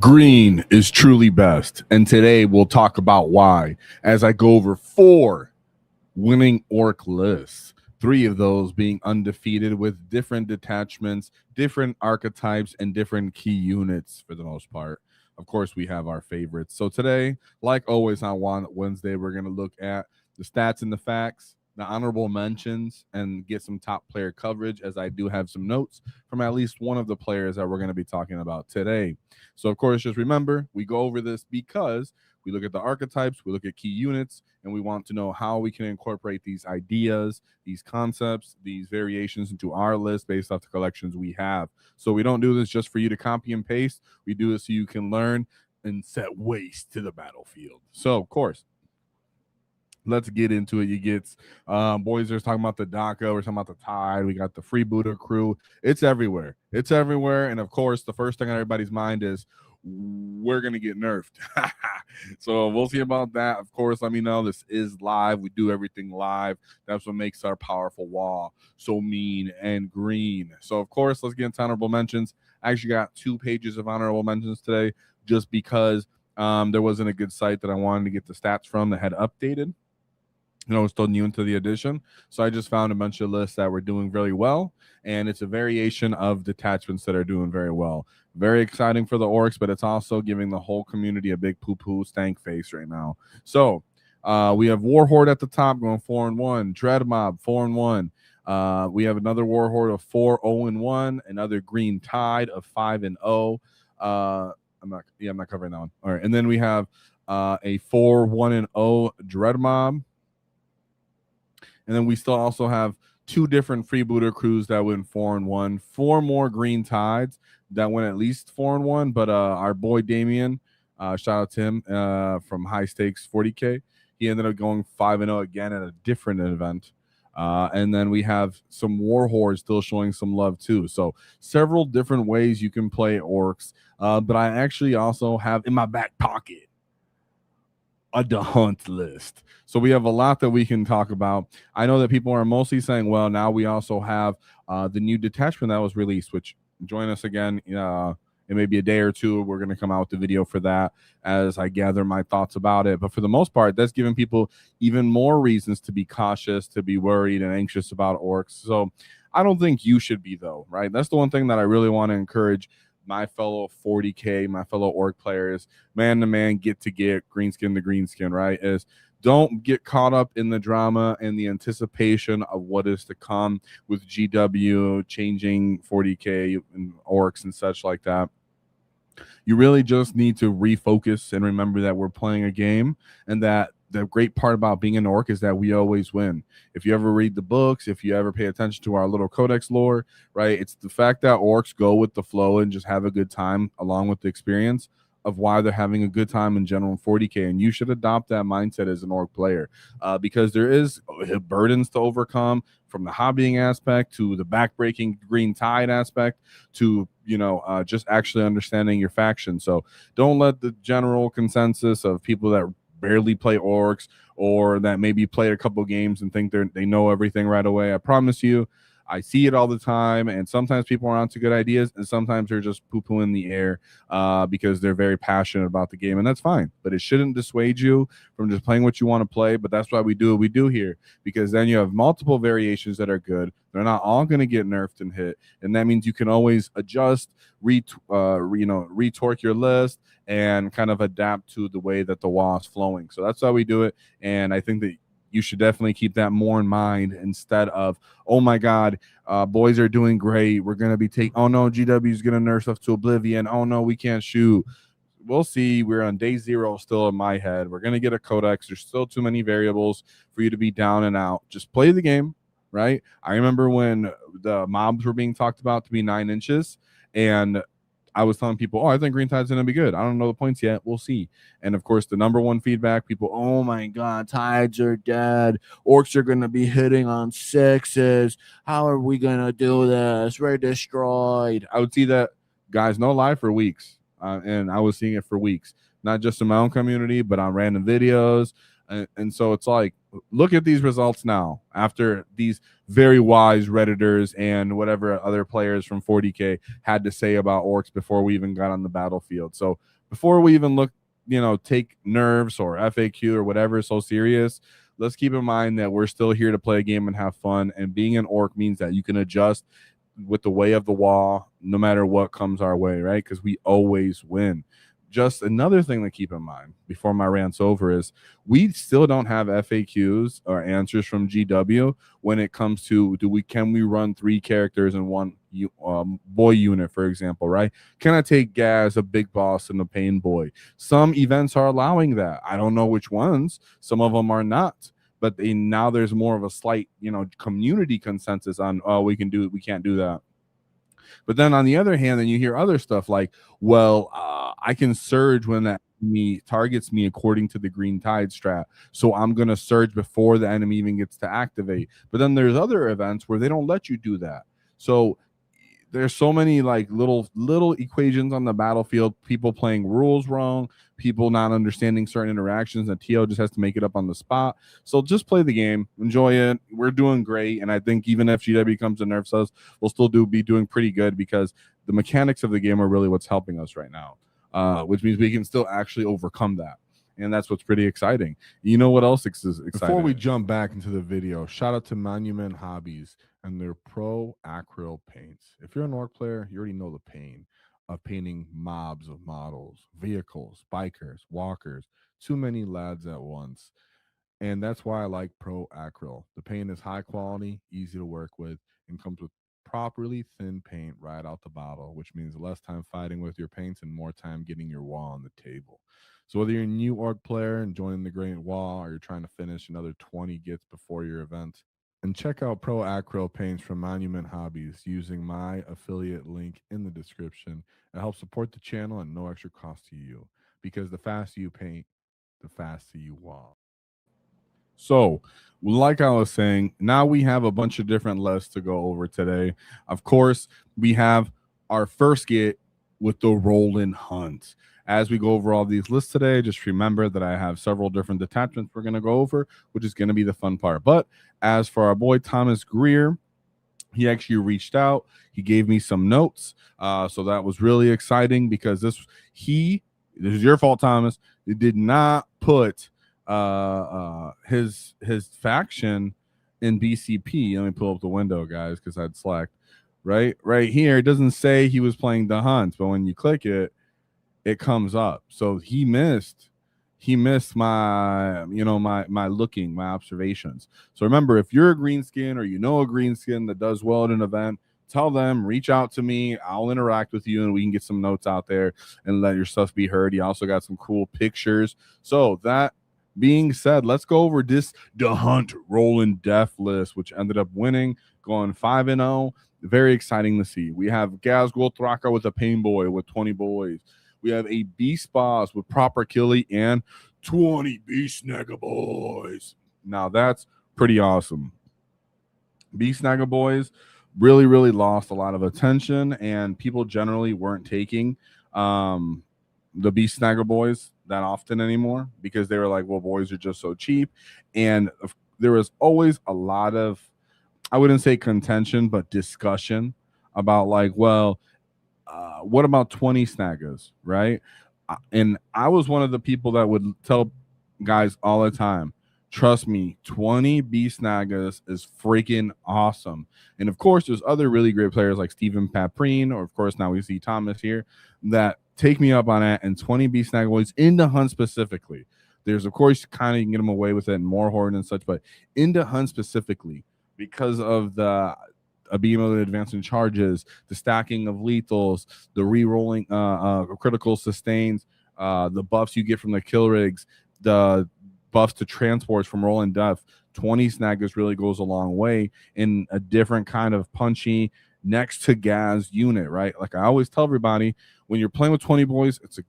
Green is truly best, and today we'll talk about why as I go over 4 winning orc lists. 3 of those being undefeated with different detachments, different archetypes, and different key units for the most part. Of course, we have our favorites. So today, like always on Wednesday, we're going to look at the stats and the facts, the honorable mentions, and get some top player coverage, as I do have some notes from at least one of the players that we're going to be talking about today. So, of course, just remember, we go over this because we look at the archetypes, we look at key units, and we want to know how we can incorporate these ideas, these concepts, these variations into our list based off the collections we have. So we don't do this just for you to copy and paste. We do this so you can learn and set waste to the battlefield. So, of course, let's get into it. You get boys are talking about the DACA, we're talking about the Tide, we got the Freebooter Krew. It's everywhere. It's everywhere. And of course, the first thing on everybody's mind is we're gonna get nerfed. So we'll see about that. Of course, let me know. This is live. We do everything live. That's what makes our powerful wall so mean and green. So of course, let's get into honorable mentions. I actually got 2 pages of honorable mentions today just because there wasn't a good site that I wanted to get the stats from that had updated. It's still new into the edition. So I just found a bunch of lists that were doing very well, and it's a variation of detachments that are doing very well. Very exciting for the Orks, but it's also giving the whole community a big poo-poo stank face right now. So we have Warhorde at the top going 4-1, Dread Mob 4-1. We have another Warhorde of 4-0-1, another Green Tide of 5-0. I'm not covering that one. All right, and then we have a 4-1-0 Dread Mob. And then we still also have 2 different Freebooter Krews that went 4-1, 4 more Green Tides that went at least 4-1. But our boy Damien, shout out to him from High Stakes 40K, he ended up going 5-0 again at a different event. And then we have some Warhordes still showing some love too. So several different ways you can play Orks. But I actually also have in my back pocket a hunt list. So we have a lot that we can talk about. I know that people are mostly saying, well, now we also have the new detachment that was released, which join us again. It may be a day or two. We're going to come out with the video for that as I gather my thoughts about it. But for the most part, that's giving people even more reasons to be cautious, to be worried and anxious about Orks. So I don't think you should be, though, right? That's the one thing that I really want to encourage my fellow 40K, my fellow orc players, man to man, get to get, greenskin to greenskin, right? Is don't get caught up in the drama and the anticipation of what is to come with GW changing 40K and orcs and such like that. You really just need to refocus and remember that we're playing a game, and that the great part about being an orc is that we always win. If you ever read the books, if you ever pay attention to our little codex lore, right, it's the fact that orcs go with the flow and just have a good time along with the experience of why they're having a good time in general in 40K. And you should adopt that mindset as an orc player because there is burdens to overcome, from the hobbying aspect to the backbreaking Green Tide aspect to just actually understanding your faction. So don't let the general consensus of people that barely play orcs or that maybe play a couple games and think they know everything right away. I promise you, I see it all the time, and sometimes people are onto good ideas, and sometimes they're just poo-poo in the air because they're very passionate about the game, and that's fine. But it shouldn't dissuade you from just playing what you want to play. But that's why we do what we do here, because then you have multiple variations that are good. They're not all going to get nerfed and hit, and that means you can always adjust, retorque your list, and kind of adapt to the way that the WAAAGH is flowing. So that's how we do it, and I think that you should definitely keep that more in mind instead of, oh my God, boys are doing great. We're going to be taking, oh no, GW is going to nerf us to oblivion. Oh no, we can't shoot. We'll see. We're on day 0 still in my head. We're going to get a codex. There's still too many variables for you to be down and out. Just play the game, right? I remember when the mobs were being talked about to be 9 inches, and I was telling people, oh, I think Green Tide's going to be good. I don't know the points yet. We'll see. And, of course, the number one feedback, people, oh, my God, Tides are dead. Orcs are going to be hitting on 6s. How are we going to do this? We're destroyed. I would see that, guys, no lie, for weeks. And I was seeing it for weeks, not just in my own community, but on random videos. And so it's like, look at these results now after these very wise Redditors and whatever other players from 40K had to say about Orks before we even got on the battlefield. So before we even look, take nerfs or FAQ or whatever so serious, let's keep in mind that we're still here to play a game and have fun. And being an Ork means that you can adjust with the way of the wall no matter what comes our way, right? Because we always win. Just another thing to keep in mind before my rant's over is we still don't have FAQs or answers from GW when it comes to can we run 3 characters in one boy unit, for example, right? Can I take Gaz, a big boss, and a pain boy? Some events are allowing that. I don't know which ones. Some of them are not. But now there's more of a slight, community consensus on, we can't do that. But then on the other hand, then you hear other stuff like, well, I can surge when that enemy targets me according to the green tide strat. So I'm going to surge before the enemy even gets to activate. But then there's other events where they don't let you do that. So there's so many like little equations on the battlefield, people playing rules wrong, people not understanding certain interactions, and TO just has to make it up on the spot. So just play the game, enjoy it. We're doing great, and I think even if GW comes and nerfs us, we'll still be doing pretty good because the mechanics of the game are really what's helping us right now, which means we can still actually overcome that. And that's what's pretty exciting. You know what else is exciting? Before we jump back into the video, shout out to Monunment Hobbies and their Pro Acryl paints. If you're an Ork player, you already know the pain of painting mobs of models, vehicles, bikers, walkers, too many lads at once. And that's why I like Pro Acryl. The paint is high quality, easy to work with, and comes with properly thin paint right out the bottle, which means less time fighting with your paints and more time getting your wall on the table. So whether you're a new Ork player and joining the Great Wall, or you're trying to finish another 20 gets before your event, and check out Pro Acryl paints from Monunment Hobbies using my affiliate link in the description. It helps support the channel at no extra cost to you, because the faster you paint, the faster you wall. So, like I was saying, now we have a bunch of different lists to go over today. Of course, we have our first get with the Rollin' Hunt. As we go over all these lists today, just remember that I have several different detachments we're going to go over, which is going to be the fun part. But as for our boy Thomas Greer, he actually reached out. He gave me some notes. So that was really exciting because this is your fault, Thomas. He did not put his faction in BCP. Let me pull up the window, guys, because I'd slacked. Right here, it doesn't say he was playing the Hunt, but when you click it, it comes up. So he missed my my observations. So remember, if you're a greenskin or a greenskin that does well at an event, tell them, reach out to me. I'll interact with you and we can get some notes out there and let your stuff be heard. He also got some cool pictures. So that being said, let's go over the Hunt Rollin' Death list, which ended up winning, going 5-0. Very exciting to see. We have Gazgul Thraka with a Pain Boy with 20 boys. We have a Beast Boss with Proper Killy and 20 Beast Snagga Boys. Now that's pretty awesome. Beast Snagga Boys really, really lost a lot of attention, and people generally weren't taking the Beast Snagga Boys that often anymore because they were like, well, boys are just so cheap. And there was always a lot of, I wouldn't say contention, but discussion about like, well, what about 20 Snaggas, right? And I was one of the people that would tell guys all the time, trust me, 20 Beast Snaggas is freaking awesome. And of course, there's other really great players like Stephen Paprine, or of course now we see Thomas here, that take me up on it. And 20 Beast Snagga Boys in the Hunt specifically. There's, of course, kind of you can get them away with it and more Horde and such, but in the Hunt specifically, because of the being able to advance in charges, the stacking of lethals, the re-rolling critical sustains, the buffs you get from the kill rigs, the buffs to transports from Rollin' Death, 20 Snaggas really goes a long way in a different kind of punchy next to Gaz unit, right? Like I always tell everybody, when you're playing with 20 boys, it's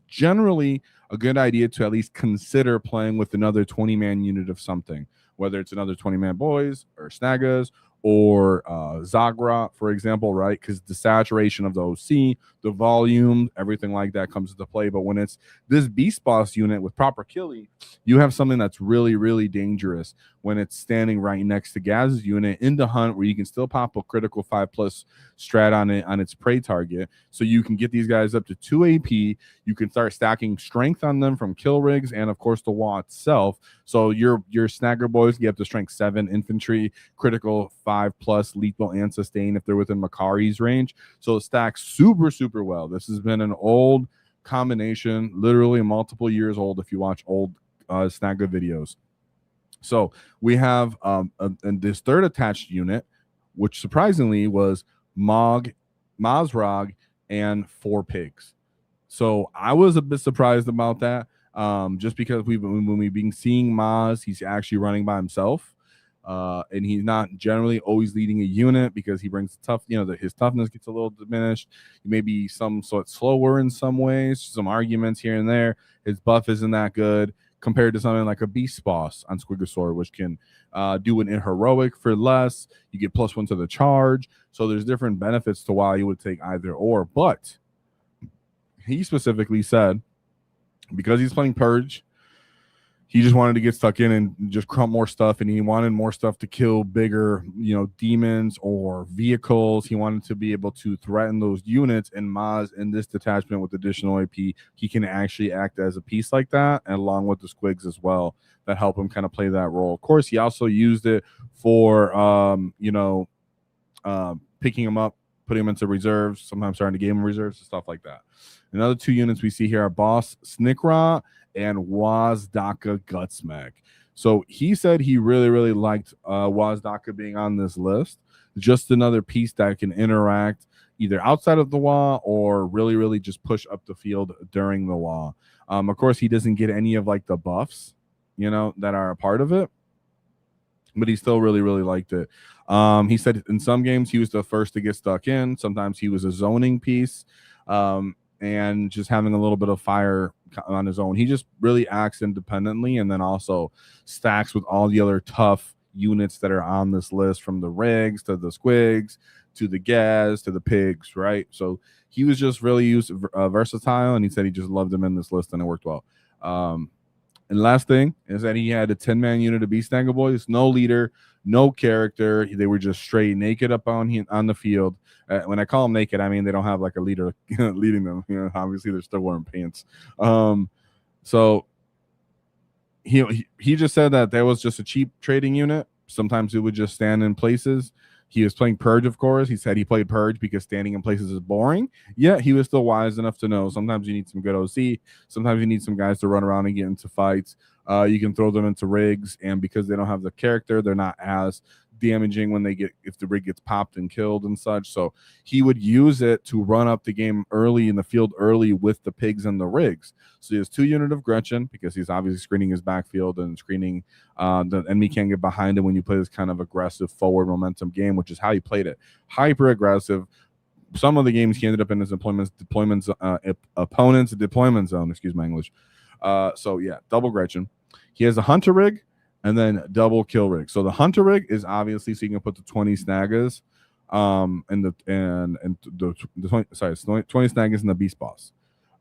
generally a good idea to at least consider playing with another 20-man unit of something, whether it's another 20-man boys or Snaggas or Zagra, for example, right? Because the saturation of the OC, the volume, everything like that comes into play. But when it's this Beast Boss unit with proper killie, you have something that's really, really dangerous when it's standing right next to Gaz's unit in the hunt, where you can still pop a critical 5+ strat on it on its prey target. So you can get these guys up to 2 AP. You can start stacking strength on them from kill rigs and of course the WAAAGH itself. So your snagger boys get up to strength 7 infantry, critical 5+ lethal and sustain if they're within Makari's range. So it stacks super, super well. This has been an old combination, literally multiple years old if you watch old snagger videos. So we have and this third attached unit, which surprisingly was Mazrog and 4 pigs. So I was a bit surprised about that, just because when we've been seeing Maz, he's actually running by himself, and he's not generally always leading a unit because he brings tough. His toughness gets a little diminished. He may be some sort slower in some ways, some arguments here and there. His buff isn't that good compared to something like a Beast Boss on Squigosaur, which can do an heroic for less. You get +1 to the charge. So there's different benefits to why you would take either or. But he specifically said, because he's playing Purge, he just wanted to get stuck in and just crump more stuff, and he wanted more stuff to kill bigger, demons or vehicles. He wanted to be able to threaten those units, and Maz in this detachment with additional AP, he can actually act as a piece like that, and along with the squigs as well, that help him kind of play that role. Of course, he also used it for, picking him up, putting him into reserves, sometimes starting to game reserves and stuff like that. Another 2 units we see here are Boss Snikra and WAAAGH Gutsmack. So he said he really, really liked WAAAGH being on this list. Just another piece that can interact either outside of the WAAAGH or really, really just push up the field during the WAAAGH. Of course, he doesn't get any of like the buffs, that are a part of it, but he still really, really liked it. He said in some games he was the first to get stuck in. Sometimes he was a zoning piece. And just having a little bit of fire on his own. He just really acts independently and then also stacks with all the other tough units that are on this list, from the rigs to the squigs to the gas to the pigs, right? So he was just really versatile, and he said he just loved him in this list, and it worked well. And last thing is that he had a 10-man unit of Beast Snaggle Boys, no leader, no character. They were just straight naked up on the field. When I call them naked, I mean they don't have like a leader leading them. Obviously they're still wearing pants. So he just said that there was just a cheap trading unit. Sometimes it would just stand in places. He was playing Purge, of course. He said he played Purge because standing in places is boring. Yet he was still wise enough to know sometimes you need some good OC. Sometimes you need some guys to run around and get into fights. You can throw them into rigs, and because they don't have the character, they're not as damaging if the rig gets popped and killed and such. So he would use it to run up the game early in the field early with the pigs and the rigs. So he has 2 units of Gretchen because he's obviously screening his backfield and screening the enemy can't get behind him when you play this kind of aggressive forward momentum game, which is how he played it. Hyper aggressive. Some of the games he ended up in his opponent's deployment zone. Excuse my English. So yeah, double Gretchen. He has a hunter rig and then double kill rig. So the hunter rig is obviously so you can put the 20 snaggers, and the 20 snaggers in the Beast Boss.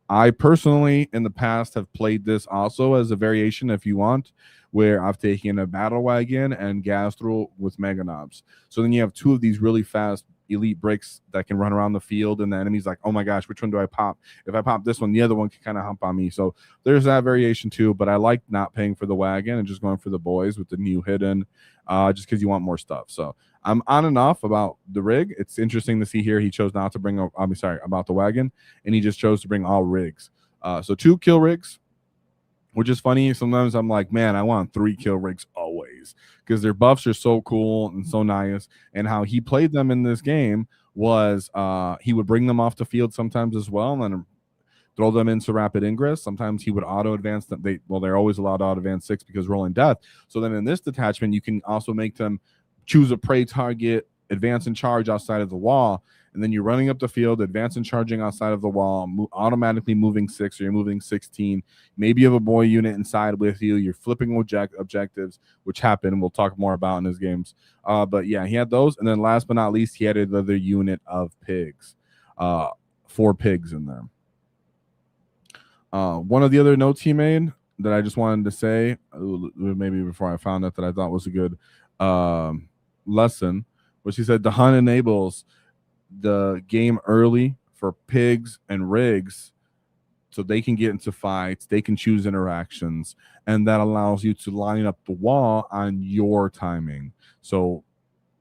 I personally in the past have played this also as a variation if you want, where I've taken a battle wagon and Gastrel with Mega Knobs. So then you have 2 of these really fast elite bricks that can run around the field, and the enemy's like, oh my gosh, which one do I pop? If I pop this one, the other one can kind of hump on me. So there's that variation too, but I like not paying for the wagon and just going for the boys with the new hidden, just because you want more stuff. So I'm on and off about the rig. It's interesting to see here he chose not to bring about the wagon, and he just chose to bring all rigs. So 2 kill rigs, which is funny. Sometimes I'm like, man, I want 3 kill rigs always, because their buffs are so cool and so nice. And how he played them in this game was he would bring them off the field sometimes as well, and then throw them into rapid ingress. Sometimes he would auto advance them. They're always allowed to auto advance 6 because rolling death. So then in this detachment, you can also make them choose a prey target advance and charge outside of the wall, and then you're running up the field, advance and charging outside of the wall, automatically moving 6, or you're moving 16. Maybe you have a boy unit inside with you. You're flipping objectives, which happen. We'll talk more about in his games. But yeah, he had those. And then last but not least, he had another unit of pigs. 4 pigs in there. One of the other notes he made that I just wanted to say, maybe before I found it, that I thought was a good lesson, which he said the hunt enables the game early for pigs and rigs so they can get into fights, they can choose interactions, and that allows you to line up the wall on your timing. So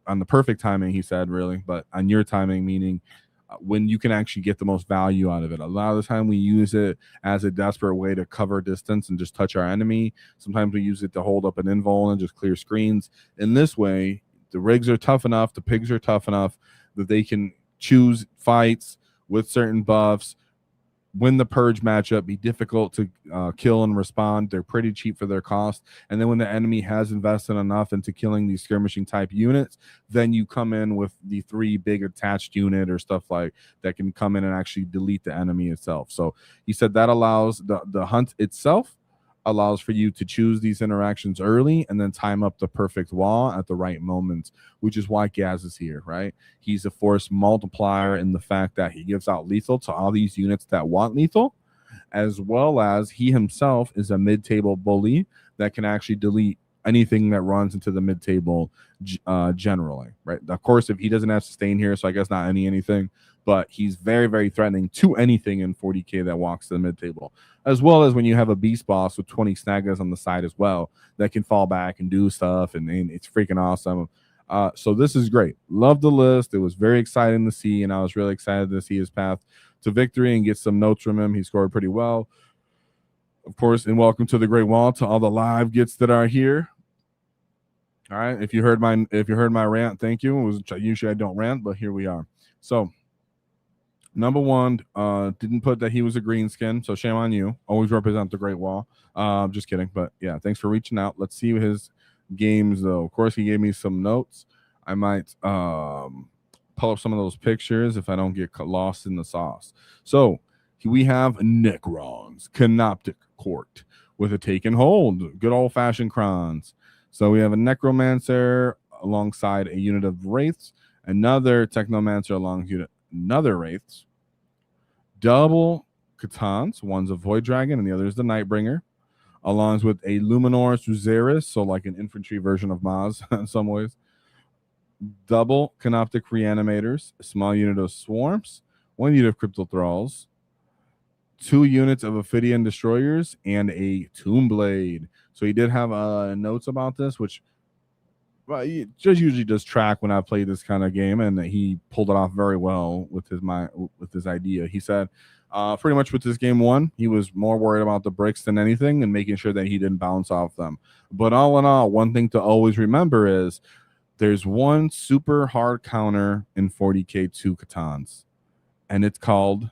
on the perfect timing, he said, really, but on your timing, meaning when you can actually get the most value out of it. A lot of the time we use it as a desperate way to cover distance and just touch our enemy. Sometimes we use it to hold up an invul and just clear screens. In this way, the rigs are tough enough, the pigs are tough enough that they can choose fights with certain buffs, win the purge matchup, be difficult to kill and respond. They're pretty cheap for their cost. And then when the enemy has invested enough into killing these skirmishing type units, then you come in with the 3 big attached unit or stuff like that can come in and actually delete the enemy itself. So he said that allows the hunt itself allows for you to choose these interactions early and then time up the perfect wall at the right moment, which is why Gaz is here, right? He's a force multiplier in the fact that he gives out lethal to all these units that want lethal, as well as he himself is a mid-table bully that can actually delete anything that runs into the mid-table generally, right? Of course, if he doesn't have sustain here, so I guess not anything, but he's very, very threatening to anything in 40K that walks to the mid-table, as well as when you have a beast boss with 20 snagas on the side as well that can fall back and do stuff, and it's freaking awesome. So this is great. Love the list. It was very exciting to see, and I was really excited to see his path to victory and get some notes from him. He scored pretty well, of course, and welcome to the Great Wall to all the live gets that are here. All right, if you heard my rant, thank you. Usually I don't rant, but here we are. So number 1, didn't put that he was a green skin, so shame on you. Always represent the Great Wall. Just kidding, but yeah, thanks for reaching out. Let's see his games though. Of course, he gave me some notes. I might pull up some of those pictures if I don't get lost in the sauce. So we have Necrons, Canoptic Court with a Taken Hold, good old-fashioned crons. So we have a Necromancer alongside a unit of Wraiths, another Technomancer alongside another Wraiths, double Catans, one's a Void Dragon and the other is the Nightbringer, along with a Luminor Suzeris, so like an infantry version of Maz in some ways, double Canoptic Reanimators, a small unit of Swarms, 1 unit of Crypto Thralls, 2 units of Ophidian Destroyers, and a Tomb Blade. So he did have notes about this, which he just usually does track when I play this kind of game, and he pulled it off very well with his idea. He said pretty much with this game 1, he was more worried about the bricks than anything and making sure that he didn't bounce off them. But all in all, one thing to always remember is there's one super hard counter in 40K2 Catans, and it's called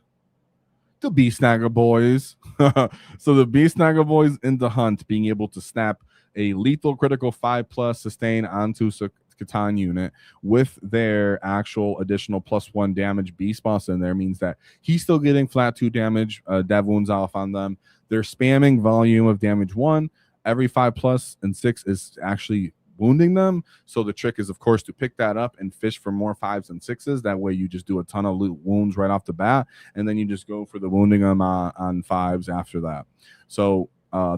the Beast Snagger Boys. So the Beast Snagger Boys in the hunt being able to snap a lethal critical 5+ sustain onto Catan unit with their actual additional +1 damage beast boss in there means that he's still getting flat 2 damage, dev wounds off on them. They're spamming volume of damage 1. Every 5+ and 6 is actually wounding them. So the trick is, of course, to pick that up and fish for more 5s and 6s. That way you just do a ton of wounds right off the bat, and then you just go for the wounding them on 5s after that. So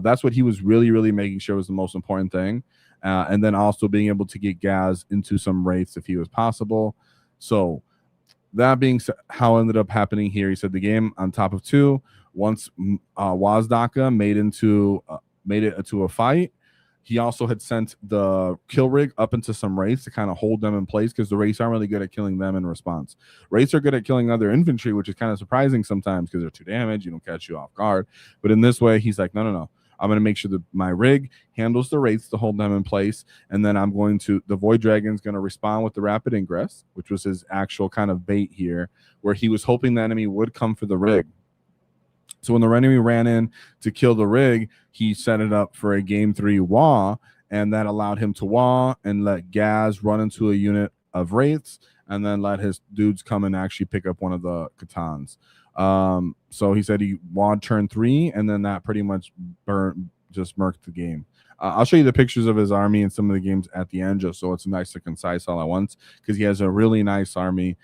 that's what he was really, really making sure was the most important thing. And then also being able to get Gaz into some wraiths if he was possible. So that being how it ended up happening here, he said the game on top of 2. Once WAAAGH made it into a fight, he also had sent the kill rig up into some wraiths to kind of hold them in place, because the wraiths aren't really good at killing them in response. Wraiths are good at killing other infantry, which is kind of surprising sometimes because they're 2 damage, you don't catch you off guard. But in this way, he's like, no. I'm going to make sure that my rig handles the wraiths to hold them in place, and then the Void Dragon's going to respond with the Rapid Ingress, which was his actual kind of bait here, where he was hoping the enemy would come for the rig. So when the enemy ran in to kill the rig, he set it up for a game 3 WAAAGH, and that allowed him to WAAAGH and let Gaz run into a unit of wraiths, and then let his dudes come and actually pick up one of the Katans. So he said he won turn 3, and then that pretty much just murked the game. I'll show you the pictures of his army and some of the games at the end, just so it's nice and concise all at once, because he has a really nice army.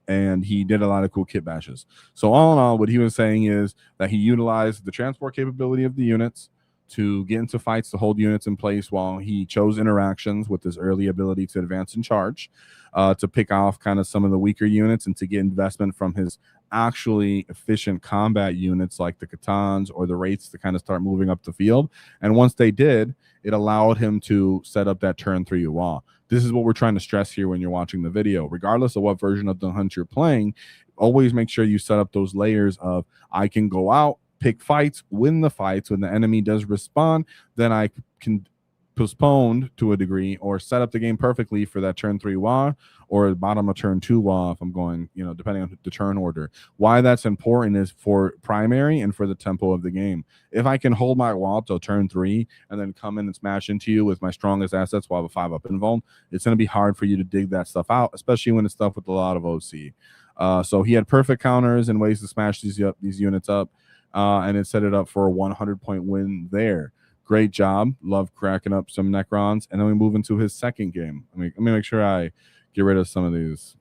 And he did a lot of cool kit bashes. So all in all, what he was saying is that he utilized the transport capability of the units to get into fights to hold units in place, while he chose interactions with his early ability to advance and charge, to pick off kind of some of the weaker units and to get investment from his actually efficient combat units like the Katans or the Wraiths to kind of start moving up the field. And once they did, it allowed him to set up that turn 3 wall. This is what we're trying to stress here when you're watching the video. Regardless of what version of the hunt you're playing, always make sure you set up those layers of, I can go out, pick fights, win the fights. When the enemy does respond, then I can postpone to a degree or set up the game perfectly for that turn 3 wall or bottom of turn 2 wall if I'm going, depending on the turn order. Why that's important is for primary and for the tempo of the game. If I can hold my wall till turn 3 and then come in and smash into you with my strongest assets while I have a 5-up invuln, it's going to be hard for you to dig that stuff out, especially when it's stuff with a lot of OC. So he had perfect counters and ways to smash these units up, and it set it up for a 100-point win there. Great job. Love cracking up some Necrons. And then we move into his second game. Let me make sure I get rid of some of these,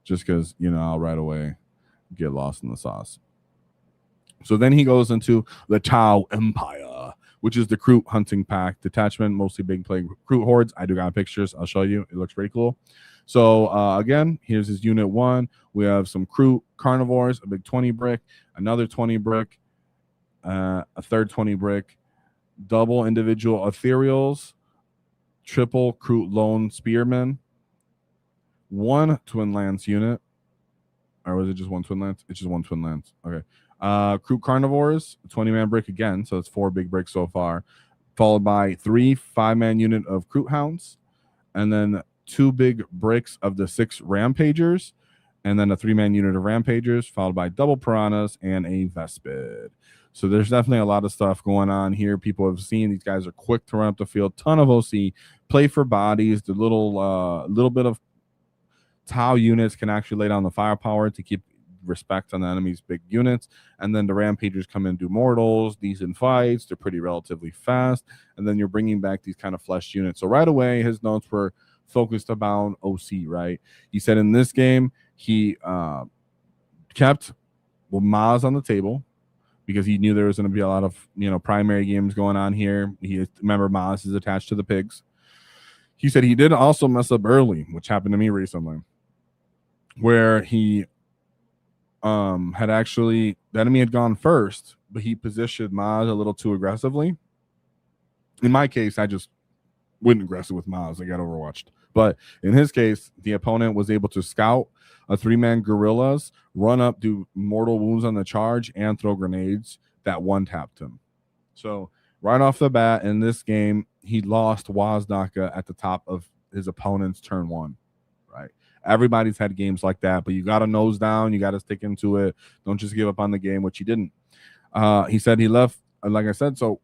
just because, I'll right away get lost in the sauce. So then he goes into the Tau Empire, which is the Krew hunting pack detachment, mostly big play Krew hordes. I do got pictures. I'll show you. It looks pretty cool. So again, here's his unit 1. We have some Krew carnivores, a big 20 brick, another 20 brick, a third 20 brick, double individual ethereals, triple Krew lone spearmen, 1 twin lance unit. Or was it just 1 twin lance? It's just 1 twin lance. Okay. Krew carnivores, 20-man brick again, so it's 4 big bricks so far, followed by 3 5-man unit of Krew hounds, and then 2 big bricks of the 6 rampagers, and then a 3-man unit of rampagers, followed by double piranhas and a vespid. So there's definitely a lot of stuff going on here. People have seen these guys are quick to run up the field, ton of OC, play for bodies. The little bit of Tau units can actually lay down the firepower to keep respect on the enemy's big units, and then the rampagers come in and do mortals, decent fights. They're pretty relatively fast, and then you're bringing back these kind of fleshed units. So right away, his notes were focused about OC, right? He said in this game, he kept Maz on the table, because he knew there was going to be a lot of primary games going on here. Remember, Maz is attached to the pigs. He said he did also mess up early, which happened to me recently, where he had actually, the enemy had gone first, but he positioned Maz a little too aggressively. In my case, I just went aggressive with Maz. I got overwatched. But in his case, the opponent was able to scout a 3-man gorillas, run up, do mortal wounds on the charge, and throw grenades that one-tapped him. So right off the bat in this game, he lost WAAAGH at the top of his opponent's turn 1, right? Everybody's had games like that, but you got to nose down. You got to stick into it. Don't just give up on the game, which he didn't. He said he left, like I said, so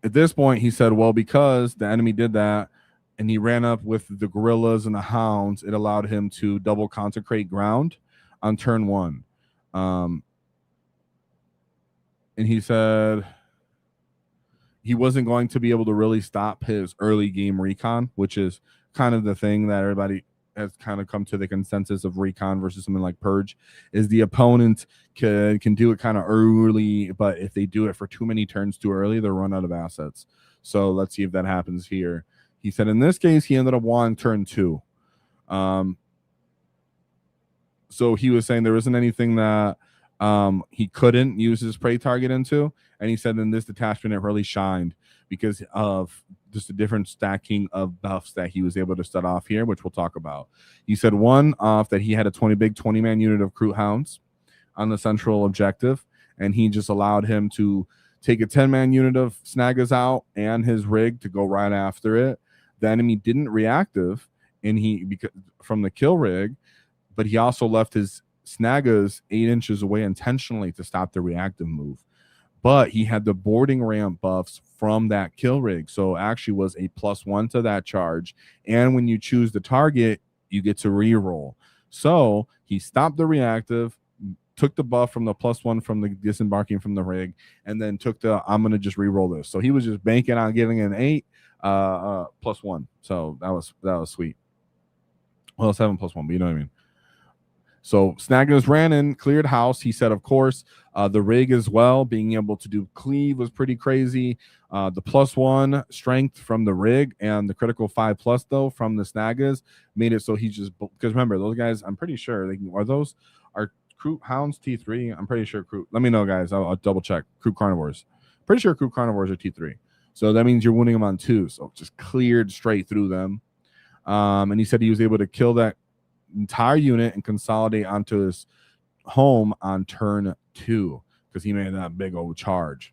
at this point, he said, well, because the enemy did that and he ran up with the gorillas and the hounds, it allowed him to double consecrate ground on turn 1. And he said he wasn't going to be able to really stop his early game recon, which is kind of the thing that everybody has kind of come to the consensus of recon versus something like Purge, is the opponent can do it kind of early, but if they do it for too many turns too early, they'll run out of assets. So let's see if that happens here. He said in this case, he ended up wanting turn 2. So he was saying there isn't anything that he couldn't use his prey target into. And he said in this detachment, it really shined because of just a different stacking of buffs that he was able to start off here, which we'll talk about. He said one off that he had a 20-man unit of Krew hounds on the central objective, and he just allowed him to take a 10-man unit of Snaggas out and his rig to go right after it. The enemy didn't reactive, and because from the kill rig, but he also left his Snaggas 8 inches away intentionally to stop the reactive move. but he had the boarding ramp buffs from that kill rig. So actually was a +1 to that charge. And when you choose the target, you get to reroll. So he stopped the reactive, took the buff from the +1 from the disembarking from the rig, and then took the I'm gonna just reroll this. So he was just banking on getting an 8 +1. So that was sweet. Well, 7 +1, but you know what I mean. So Snaggers ran in, cleared house. He said, of course, the rig as well, being able to do cleave was pretty crazy. The +1 strength from the rig and the critical 5+ though from the Snaggers made it so he just, because remember those guys, I'm pretty sure are Krew Hounds T3. I'm pretty sure Krew. Let me know, guys. I'll double check. Krew Carnivores. Pretty sure Krew Carnivores are T3. So that means you're winning them on 2. So just cleared straight through them. And he said he was able to kill that entire unit and consolidate onto his home on turn 2 because he made that big old charge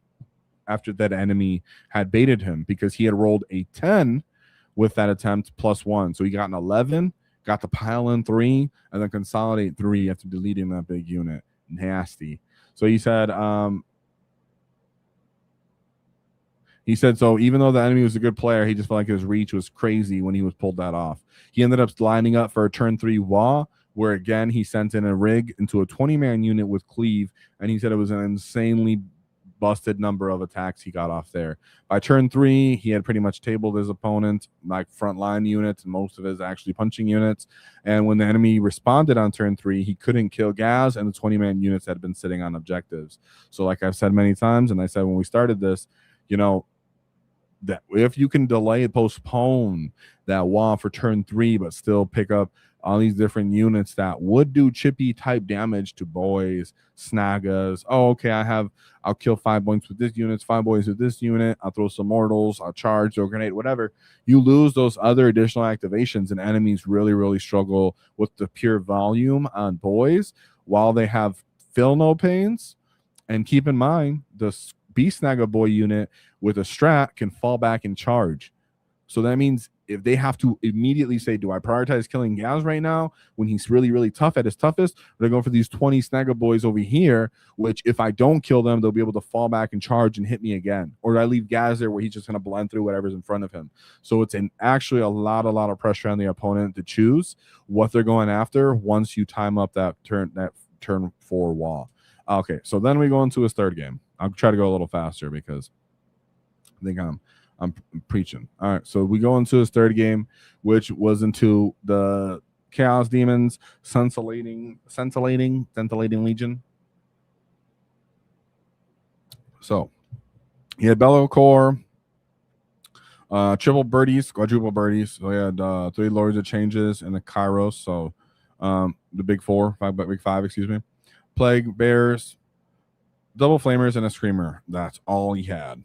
after that enemy had baited him because he had rolled a 10 with that attempt +1. So he got an 11, got the pile in 3, and then consolidate 3 after deleting that big unit. Nasty. So he said, so even though the enemy was a good player, he just felt like his reach was crazy when he was pulled that off. He ended up lining up for a turn 3 WAAAGH, where again he sent in a rig into a 20-man unit with cleave, and he said it was an insanely busted number of attacks he got off there. By turn 3, he had pretty much tabled his opponent, like frontline units, and most of his actually punching units. And when the enemy responded on turn 3, he couldn't kill Gaz, and the 20-man units had been sitting on objectives. So like I've said many times, and I said when we started this, you know, that if you can delay, postpone that WAAAGH for turn 3, but still pick up all these different units that would do chippy type damage to boys, snaggas. Oh, okay, I'll kill 5 points with this unit, 5 boys with this unit. I'll throw some mortals, I'll charge, or grenade, whatever. You lose those other additional activations, and enemies really, really struggle with the pure volume on boys while they have fill no pains. And keep in mind, the Beast Snagga boy unit with a strat can fall back and charge. So that means if they have to immediately say, do I prioritize killing Gaz right now when he's really, really tough at his toughest? Or they're going for these 20 Snagga boys over here, which if I don't kill them, they'll be able to fall back and charge and hit me again. Or do I leave Gaz there where he's just going to blend through whatever's in front of him? So it's actually a lot of pressure on the opponent to choose what they're going after once you time up that turn 4 WAAAGH. Okay, so then we go into his third game. I'll try to go a little faster because I think I'm preaching. All right, so we go into his third game, which was into the Chaos Demons Scintillating Legion. So he had Bellow Core, triple birdies, quadruple birdies. So he had 3 Lords of Changes and the Kairos. So the big five, excuse me. Plague Bears, double Flamers, and a Screamer. That's all he had.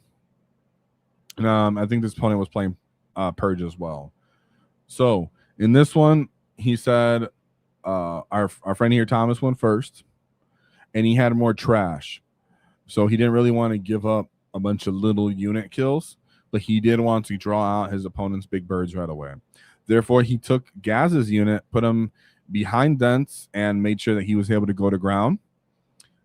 I think this opponent was playing Purge as well. So in this one, he said our friend here, Thomas, went first, and he had more trash. So he didn't really want to give up a bunch of little unit kills, but he did want to draw out his opponent's big birds right away. Therefore, he took Gaz's unit, put him behind Dents, and made sure that he was able to go to ground.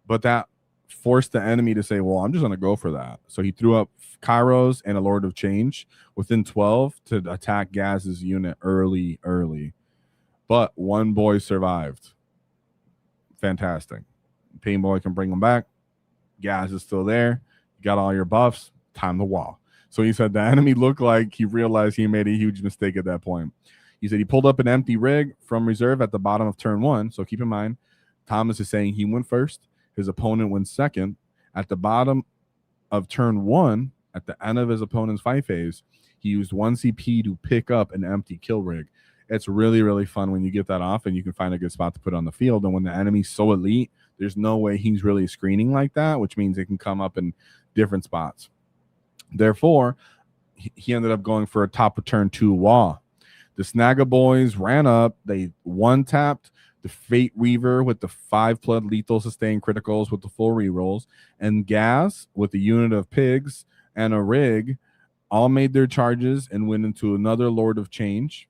But that forced the enemy to say, well, I'm just going to go for that. So he threw up Kairos and a Lord of Change within 12 to attack Gaz's unit early. But one boy survived. Fantastic. Pain Boy can bring him back. Gaz is still there. You got all your buffs. Time to WAAAGH. So he said the enemy looked like he realized he made a huge mistake at that point. He said he pulled up an empty rig from reserve at the bottom of turn 1. So keep in mind, Thomas is saying he went first. His opponent went second. At the bottom of turn 1, at the end of his opponent's fight phase, he used 1 CP to pick up an empty kill rig. It's really, really fun when you get that off and you can find a good spot to put on the field. And when the enemy's so elite, there's no way he's really screening like that, which means it can come up in different spots. Therefore, he ended up going for a top of turn 2 WAAAGH. The Snagga boys ran up. They one-tapped the Fate Weaver with the 5+ lethal sustain criticals with the full rerolls, and Gaz with the unit of pigs and a rig all made their charges and went into another Lord of Change.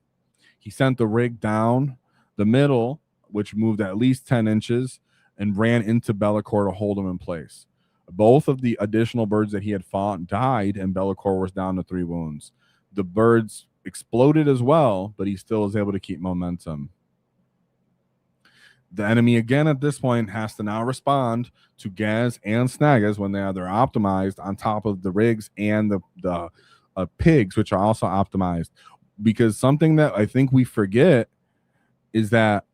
He sent the rig down the middle, which moved at least 10 inches, and ran into Bellacore to hold him in place. Both of the additional birds that he had fought died, and Be'lakor was down to 3 wounds. The birds exploded as well, but he still was able to keep momentum. The enemy again at this point has to now respond to Gaz and Snagas when they're optimized on top of the rigs and the pigs, which are also optimized. Because something that I think we forget is that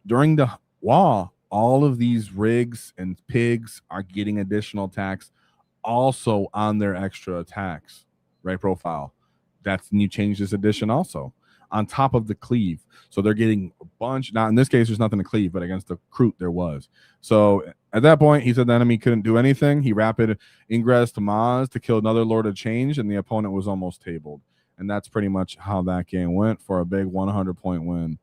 during the WAAAGH, all of these rigs and pigs are getting additional attacks also on their extra attacks, right? Profile. That's new change this edition also on top of the cleave. So they're getting a bunch. Now, in this case, there's nothing to cleave, but against the Krew, there was. So at that point, he said the enemy couldn't do anything. He rapid ingress to Maz to kill another Lord of Change, and the opponent was almost tabled. And that's pretty much how that game went for a big 100-point win.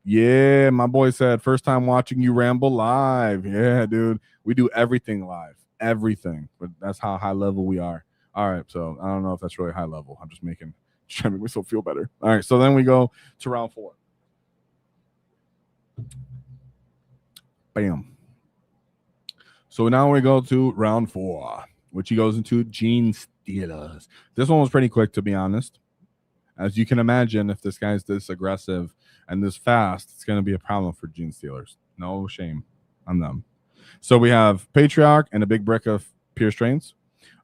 Yeah, my boy said, first time watching you ramble live. Yeah, dude. We do everything live. Everything. But that's how high level we are. All right, so I don't know if that's really high level. I'm just trying to make myself feel better. All right, so then we go to round 4. Bam. So now we go to round 4, which he goes into Gene Stealers. This one was pretty quick, to be honest. As you can imagine, if this guy's this aggressive and this fast, it's going to be a problem for Gene Stealers. No shame on them. So we have Patriarch and a big brick of Pierce Trains,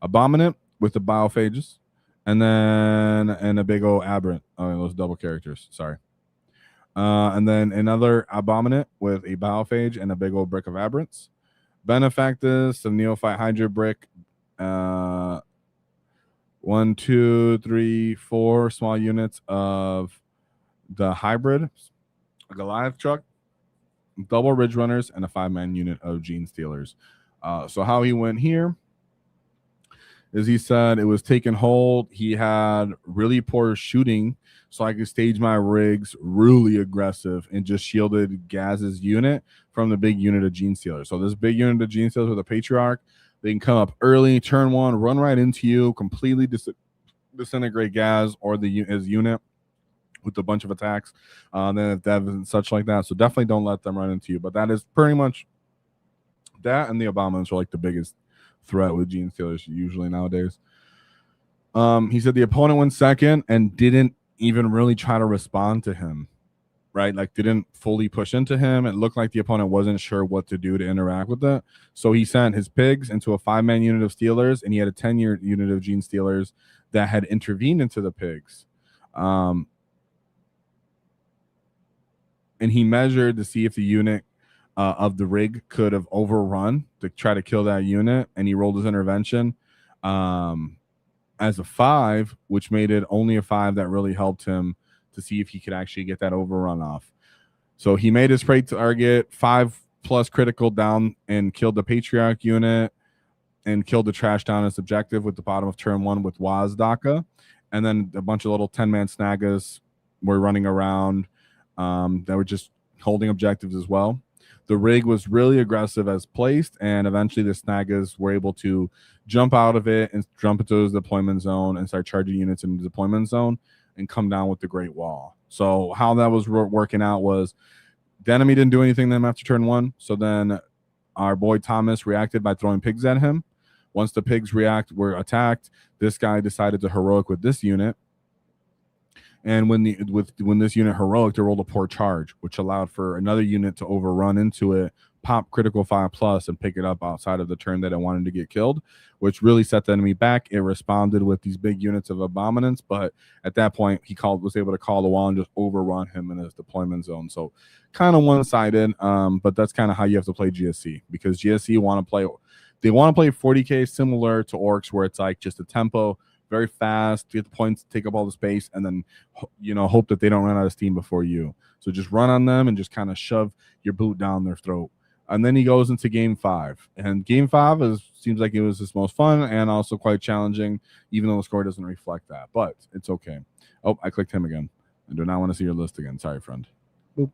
Abominant with the Biophages, and a big old Aberrant. Oh, those double characters. Sorry. And then another Abominant with a Biophage and a big old brick of Aberrants. Benefactus, a Neophyte Hydra brick. 1, 2, 3, 4 small units of the hybrid, a Goliath truck, double Ridge Runners, and a 5-man unit of Gene Stealers. So how he went here is he said it was taking hold. He had really poor shooting, so I could stage my rigs really aggressive and just shielded Gaz's unit from the big unit of Gene Stealers. So this big unit of Gene Stealers with a Patriarch, they can come up early, turn 1, run right into you, completely disintegrate Gaz or his unit with a bunch of attacks. Then Dev and such like that. So definitely don't let them run into you. But that is pretty much that, and the Abominants are like the biggest threat with Gene Stealers usually nowadays. He said the opponent went second and didn't even really try to respond to him, right? Like didn't fully push into him. It looked like the opponent wasn't sure what to do to interact with it. So he sent his pigs into a 5-man unit of Stealers, and he had a 10-year unit of Gene Stealers that had intervened into the pigs. And he measured to see if the unit of the rig could have overrun to try to kill that unit, and he rolled his intervention as a 5, which made it only a 5 that really helped him to see if he could actually get that overrun off. So he made his prey target 5+ critical down and killed the Patriarch unit and killed the trash down as objective with the bottom of turn 1 with WAAAGH. And then a bunch of little 10-man Snagas were running around that were just holding objectives as well. The rig was really aggressive as placed, and eventually the Snagas were able to jump out of it and jump into the deployment zone and start charging units in the deployment zone and come down with the Great Wall. So how that was working out was the enemy didn't do anything to them after turn 1. So then our boy Thomas reacted by throwing pigs at him. Once the pigs were attacked, this guy decided to heroic with this unit. And when this unit heroic, they rolled a poor charge, which allowed for another unit to overrun into it, pop critical 5+, and pick it up outside of the turn that it wanted to get killed, which really set the enemy back. It responded with these big units of Abominants, but at that point, he was able to call the wall and just overrun him in his deployment zone. So kind of one-sided, but that's kind of how you have to play GSC, because GSC want to play 40K similar to Orks, where it's like just a tempo, very fast, get the points, take up all the space, and then hope that they don't run out of steam before you. So just run on them and just kind of shove your boot down their throat. And then he goes into game 5. And game 5 seems like it was his most fun and also quite challenging, even though the score doesn't reflect that. But it's okay. Oh, I clicked him again. I do not want to see your list again. Sorry, friend. Boop.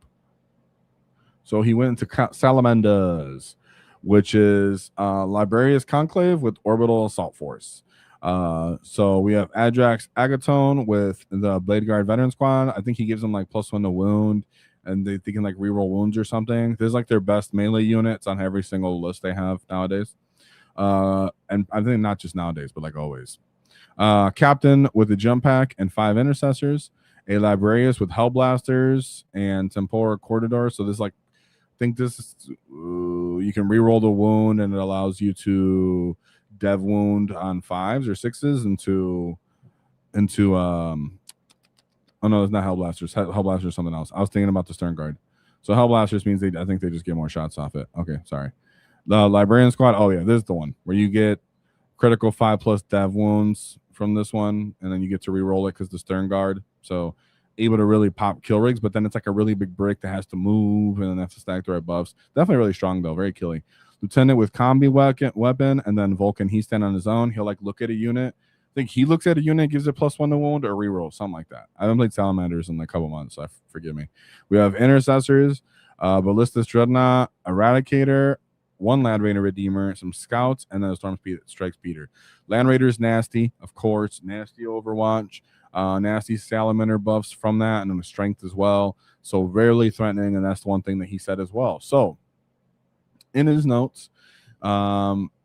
So he went into Salamanders, which is Librarius Conclave with Orbital Assault Force. So we have Adrax Agatone with the Blade Guard Veteran Squad. I think he gives them like +1 to wound, and they can like reroll wounds or something. This is like their best melee units on every single list they have nowadays. And I think not just nowadays, but like always. Captain with a jump pack and 5 intercessors. A librarius with hellblasters and tempora corridor. So this, like, I think this is, you can reroll the wound, and it allows you to dev wound on 5s or 6s into oh no, it's not hellblasters. Hellblasters is something else. I was thinking about the stern guard. So hellblasters means I think they just get more shots off it. Okay, sorry. The librarian squad. Oh yeah, this is the one where you get critical 5+ dev wounds from this one, and then you get to reroll it because the stern guard. So able to really pop kill rigs, but then it's like a really big brick that has to move, and then have to stack the right buffs. Definitely really strong though, very killy. Lieutenant with combi weapon, and then Vulcan. He's stand on his own. He'll like look at a unit. I think he looks at a unit, gives it +1 to wound or reroll, something like that. I haven't played Salamanders in a couple months, so forgive me. We have intercessors, ballistas dreadnought, eradicator, 1 land raider redeemer, some scouts, and then a storm strike speeder. Land raiders nasty, of course, nasty Overwatch, nasty salamander buffs from that, and then the strength as well. So rarely threatening, and that's the one thing that he said as well. So in his notes,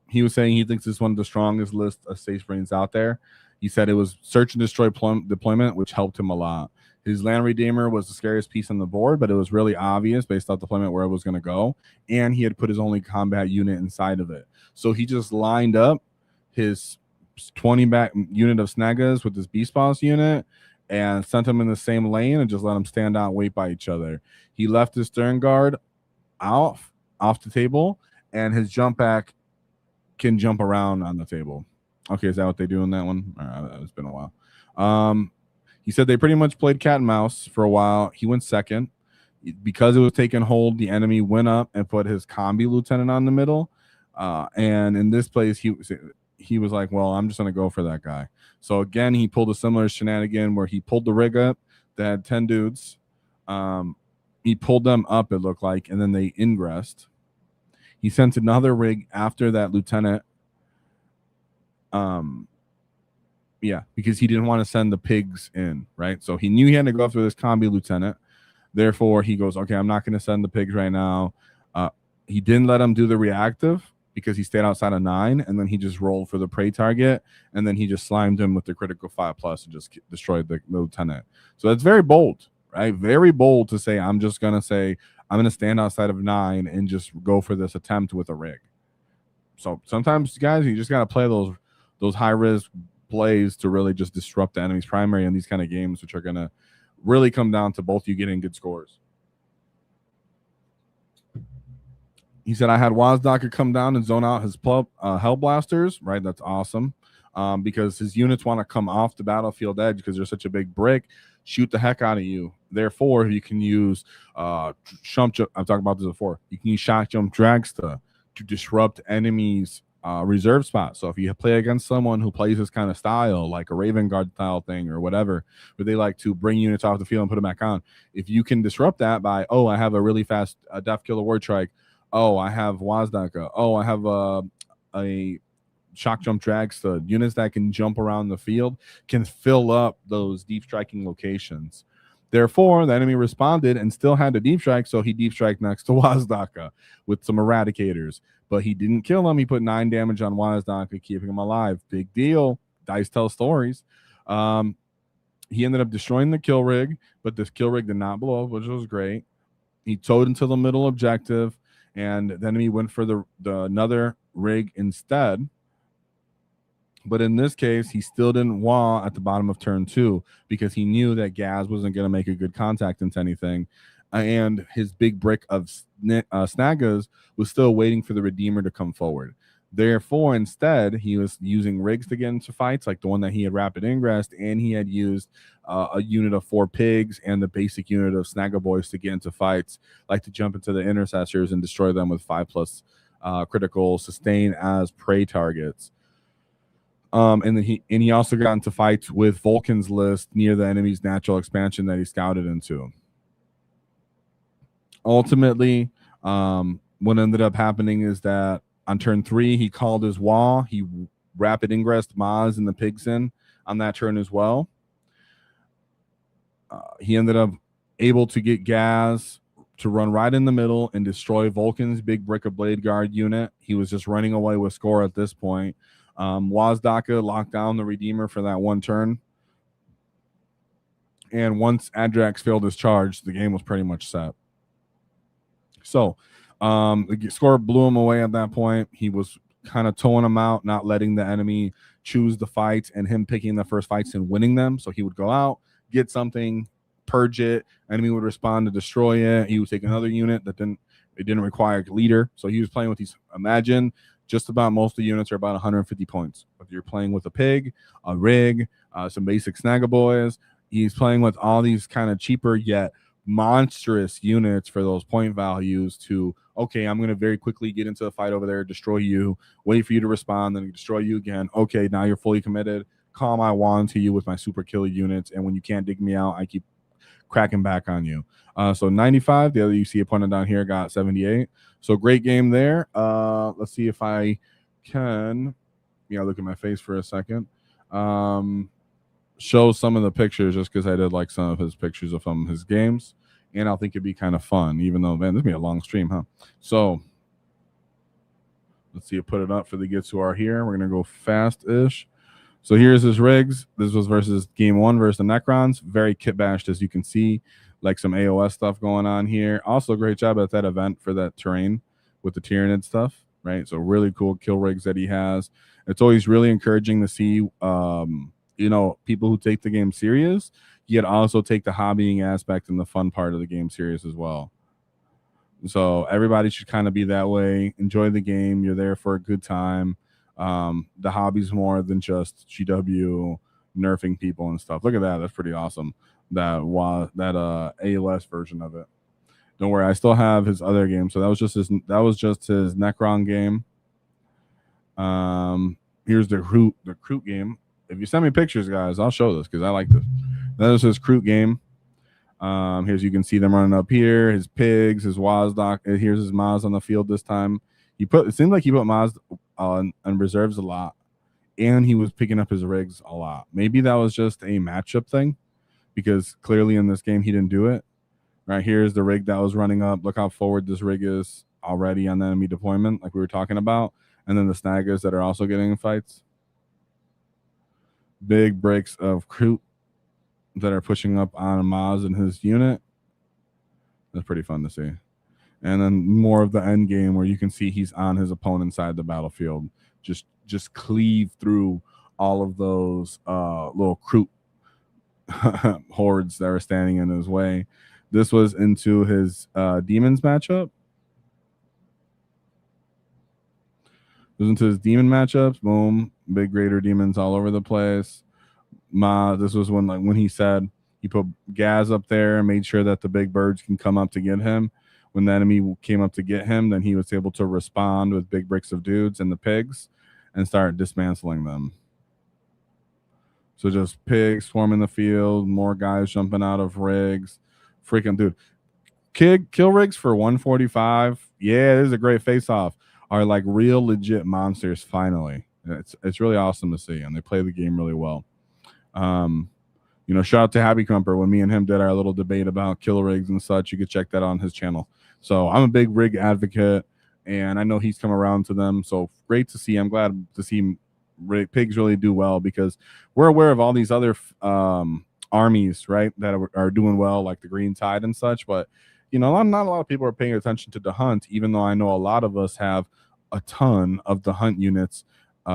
he was saying he thinks it's one of the strongest lists of Safe Brains out there. He said it was search and destroy deployment, which helped him a lot. His land redeemer was the scariest piece on the board, but it was really obvious based off deployment where it was going to go, and he had put his only combat unit inside of it. So he just lined up his 20 back unit of Snagas with his Beast Boss unit and sent them in the same lane and just let them stand out and wait by each other. He left his stern guard off the table, and his jump back can jump around on the table. Okay, is that what they do in that one? It's been a while. He said they pretty much played cat and mouse for a while. He went second. Because it was taking hold, the enemy went up and put his combi lieutenant on the middle. And in this place, he was like, well, I'm just going to go for that guy. So again, he pulled a similar shenanigan where he pulled the rig up that had 10 dudes. He pulled them up, it looked like, and then they ingressed. He sent another rig after that lieutenant. Yeah, because he didn't want to send the pigs in, right? So he knew he had to go after this combi lieutenant. Therefore, he goes, okay, I'm not going to send the pigs right now. He didn't let him do the reactive because he stayed outside of 9, and then he just rolled for the prey target, and then he just slimed him with the critical 5+ and just destroyed the lieutenant. So that's very bold, right? Very bold to say, I'm going to stand outside of 9 and just go for this attempt with a rig. So sometimes, guys, you just got to play those high-risk plays to really just disrupt the enemy's primary in these kind of games, which are going to really come down to both you getting good scores. He said, I had WAAAGH come down and zone out his Hellblasters, right? That's awesome. Because his units want to come off the battlefield edge because they're such a big brick, shoot the heck out of you. Therefore, you can use I've talked about this before. You can use Shock Jump Dragsta to disrupt enemies' reserve spot. So if you play against someone who plays this kind of style, like a Raven Guard style thing or whatever, where they like to bring units off the field and put them back on, if you can disrupt that by, oh, I have a really fast Death Killer Word Strike, oh, I have WAAAGH, oh, I have a Shock Jump Dragsta, units that can jump around the field, can fill up those deep striking locations. Therefore, the enemy responded and still had a deep strike, so he deep strike next to WAAAGH with some eradicators. But he didn't kill him. He put 9 damage on WAAAGH, keeping him alive. Big deal. Dice tell stories. He ended up destroying the kill rig, but this kill rig did not blow up, which was great. He towed into the middle objective, and the enemy went for the another rig instead. But in this case, he still didn't wah at the bottom of turn 2 because he knew that Gaz wasn't going to make a good contact into anything. And his big brick of Snagas was still waiting for the Redeemer to come forward. Therefore, instead, he was using rigs to get into fights, like the one that he had rapid ingressed, and he had used a unit of 4 pigs and the basic unit of Snagga Boys to get into fights, like to jump into the intercessors and destroy them with 5+ critical sustain as prey targets. And then he also got into fights with Vulcan's list near the enemy's natural expansion that he scouted into. Ultimately, what ended up happening is that on turn 3, he called his wall. He rapid ingressed Maz and the pigs in on that turn as well. He ended up able to get Gaz to run right in the middle and destroy Vulcan's big brick of Blade Guard unit. He was just running away with score at this point. WAAAGH locked down the Redeemer for that one turn. And once Adrax failed his charge, the game was pretty much set. So the score blew him away at that point. He was kind of towing him out, not letting the enemy choose the fights, and him picking the first fights and winning them. So he would go out, get something, purge it, enemy would respond to destroy it. He would take another unit that didn't require a leader. So he was playing with these, imagine just about most of the units are about 150 points. Whether you're playing with a pig, a rig, some basic Snagaboys, he's playing with all these kind of cheaper yet monstrous units for those point values to, okay, I'm going to very quickly get into the fight over there, destroy you, wait for you to respond, then destroy you again. Okay, now you're fully committed. Call my wand to you with my super killer units, and when you can't dig me out, I keep cracking back on you. So 95. The other you see opponent down here got 78. So great game there. Let's see if I can. Look at my face for a second. Show some of the pictures just because I did like some of his pictures of some of his games, and I think it'd be kind of fun, even though, man, this will be a long stream, huh? So let's see, put it up for the gets who are here. We're gonna go fast-ish. So here's his rigs. This was versus game one versus the Necrons. Very kit bashed, as you can see, like some AOS stuff going on here. Also, great job at that event for that terrain with the Tyrannid stuff, right? So really cool kill rigs that he has. It's always really encouraging to see people who take the game serious, yet also take the hobbying aspect and the fun part of the game serious as well. So everybody should kind of be that way. Enjoy the game. You're there for a good time. The hobby's more than just GW nerfing people and stuff. Look at that. That's pretty awesome. That AOS version of it. Don't worry, I still have his other game. So that was just his Necron game. Here's the Krew game. If you send me pictures, guys, I'll show this because I like this. That is his Krew game. Here's, you can see them running up here. His pigs, his WAAAGH. Here's his Maz on the field this time. It seemed like he put Maz on reserves a lot, and he was picking up his rigs a lot. Maybe that was just a matchup thing, because clearly in this game he didn't do it. Right, here's the rig that was running up. Look how forward this rig is already on the enemy deployment, like we were talking about. And then the snaggers that are also getting in fights. Big breaks of Krew that are pushing up on Maz and his unit. That's pretty fun to see. And then more of the end game where you can see he's on his opponent's side of the battlefield. Just cleave through all of those little Krew hordes that are standing in his way. This was into his demons matchup. It was into his demon matchups. Boom. Big greater demons all over the place. This was when he said he put Gaz up there and made sure that the big birds can come up to get him. When the enemy came up to get him, then he was able to respond with big bricks of dudes and the pigs and start dismantling them. So just pigs swarming the field, more guys jumping out of rigs. Freaking dude. Kill rigs for 145. Yeah, this is a great face-off. Are like real legit monsters finally. It's really awesome to see, and they play the game really well. Shout out to Happy Crumper when me and him did our little debate about kill rigs and such. You could check that on his channel. So I'm a big rig advocate, and I know he's come around to them. So great to see. I'm glad to see pigs really do well, because we're aware of all these other armies, right, that are doing well, like the Green Tide and such. But not a lot of people are paying attention to the hunt, even though I know a lot of us have a ton of the hunt units in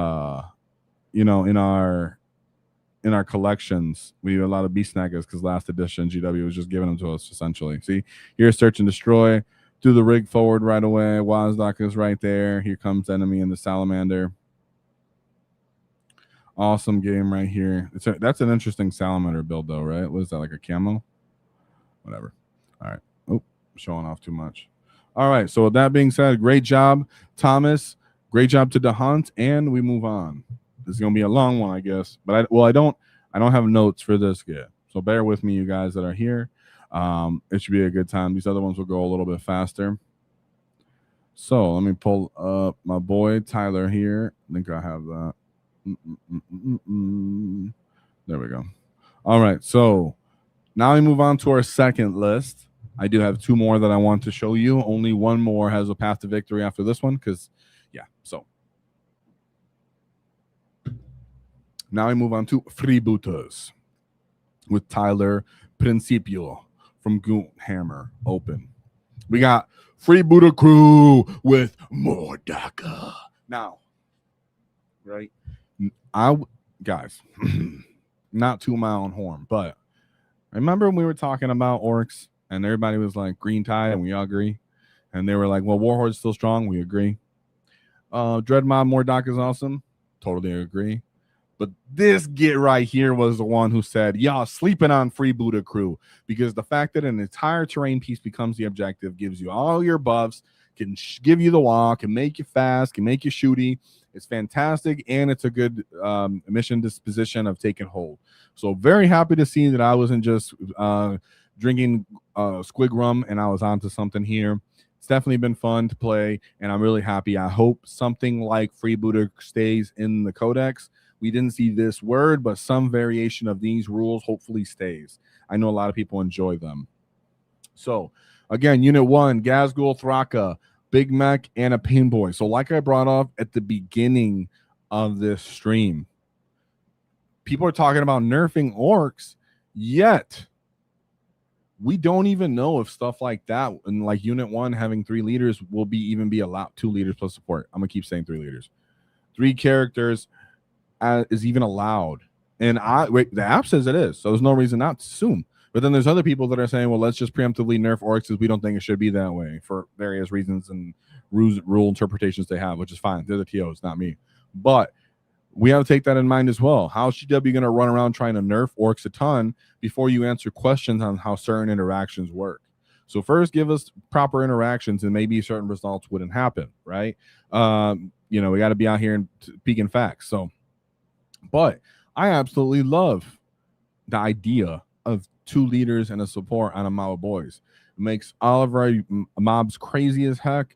our collections. We have a lot of beast snaggers because last edition GW was just giving them to us essentially. See, here's search and destroy. Do the rig forward right away. WAAAGH is right there. Here comes enemy in the salamander. Awesome game right here. That's an interesting salamander build though, right? What is that, like a camo? Whatever. All right. Oh, showing off too much. All right. So with that being said, great job, Thomas. Great job to the hunt, and we move on. This is gonna be a long one, I guess. But I don't have notes for this yet. So bear with me, you guys that are here. It should be a good time. These other ones will go a little bit faster. So let me pull up my boy Tyler here. I think I have that. There we go. All right. So now we move on to our second list. I do have 2 more that I want to show you. Only one more has a path to victory after this one, because, yeah. So now I move on to Freebooters with Tyler Principio from Goonhammer Open. We got Freebooter Krew with Mordaka. Now, right? Guys, not to my own horn, but I remember when we were talking about Orks and everybody was like green tide and we all agree. And they were like, well, Warhorde's still strong. We agree. Dreadmob Mordaka is awesome. Totally agree. But this git right here was the one who said, y'all sleeping on Freebooter Krew, because the fact that an entire terrain piece becomes the objective, gives you all your buffs, can give you the walk, can make you fast, can make you shooty. It's fantastic, and it's a good mission disposition of taking hold. So very happy to see that I wasn't just drinking squig rum and I was onto something here. It's definitely been fun to play, and I'm really happy. I hope something like Freebooter stays in the codex. We didn't see this word, but some variation of these rules hopefully stays. I know a lot of people enjoy them. So, again, Unit 1, Gazgul, Thraka, Big Mech, and a Painboy. So, like I brought up at the beginning of this stream, people are talking about nerfing Orks, yet we don't even know if stuff like that, and like Unit 1 having 3 leaders, will even be allowed. 2 leaders plus support. I'm going to keep saying 3 leaders. 3 characters is even allowed, and the app says it is, so there's no reason not to assume. But then there's other people that are saying, well, let's just preemptively nerf Orks because we don't think it should be that way for various reasons and rule interpretations they have, which is fine. They're the TOs, not me. But we have to take that in mind as well. How is GW going to run around trying to nerf Orks a ton before you answer questions on how certain interactions work? So first, give us proper interactions, and maybe certain results wouldn't happen, right? We got to be out here and peeking facts. So. But I absolutely love the idea of 2 leaders and a support on a mob of boys. It makes all of our mobs crazy as heck.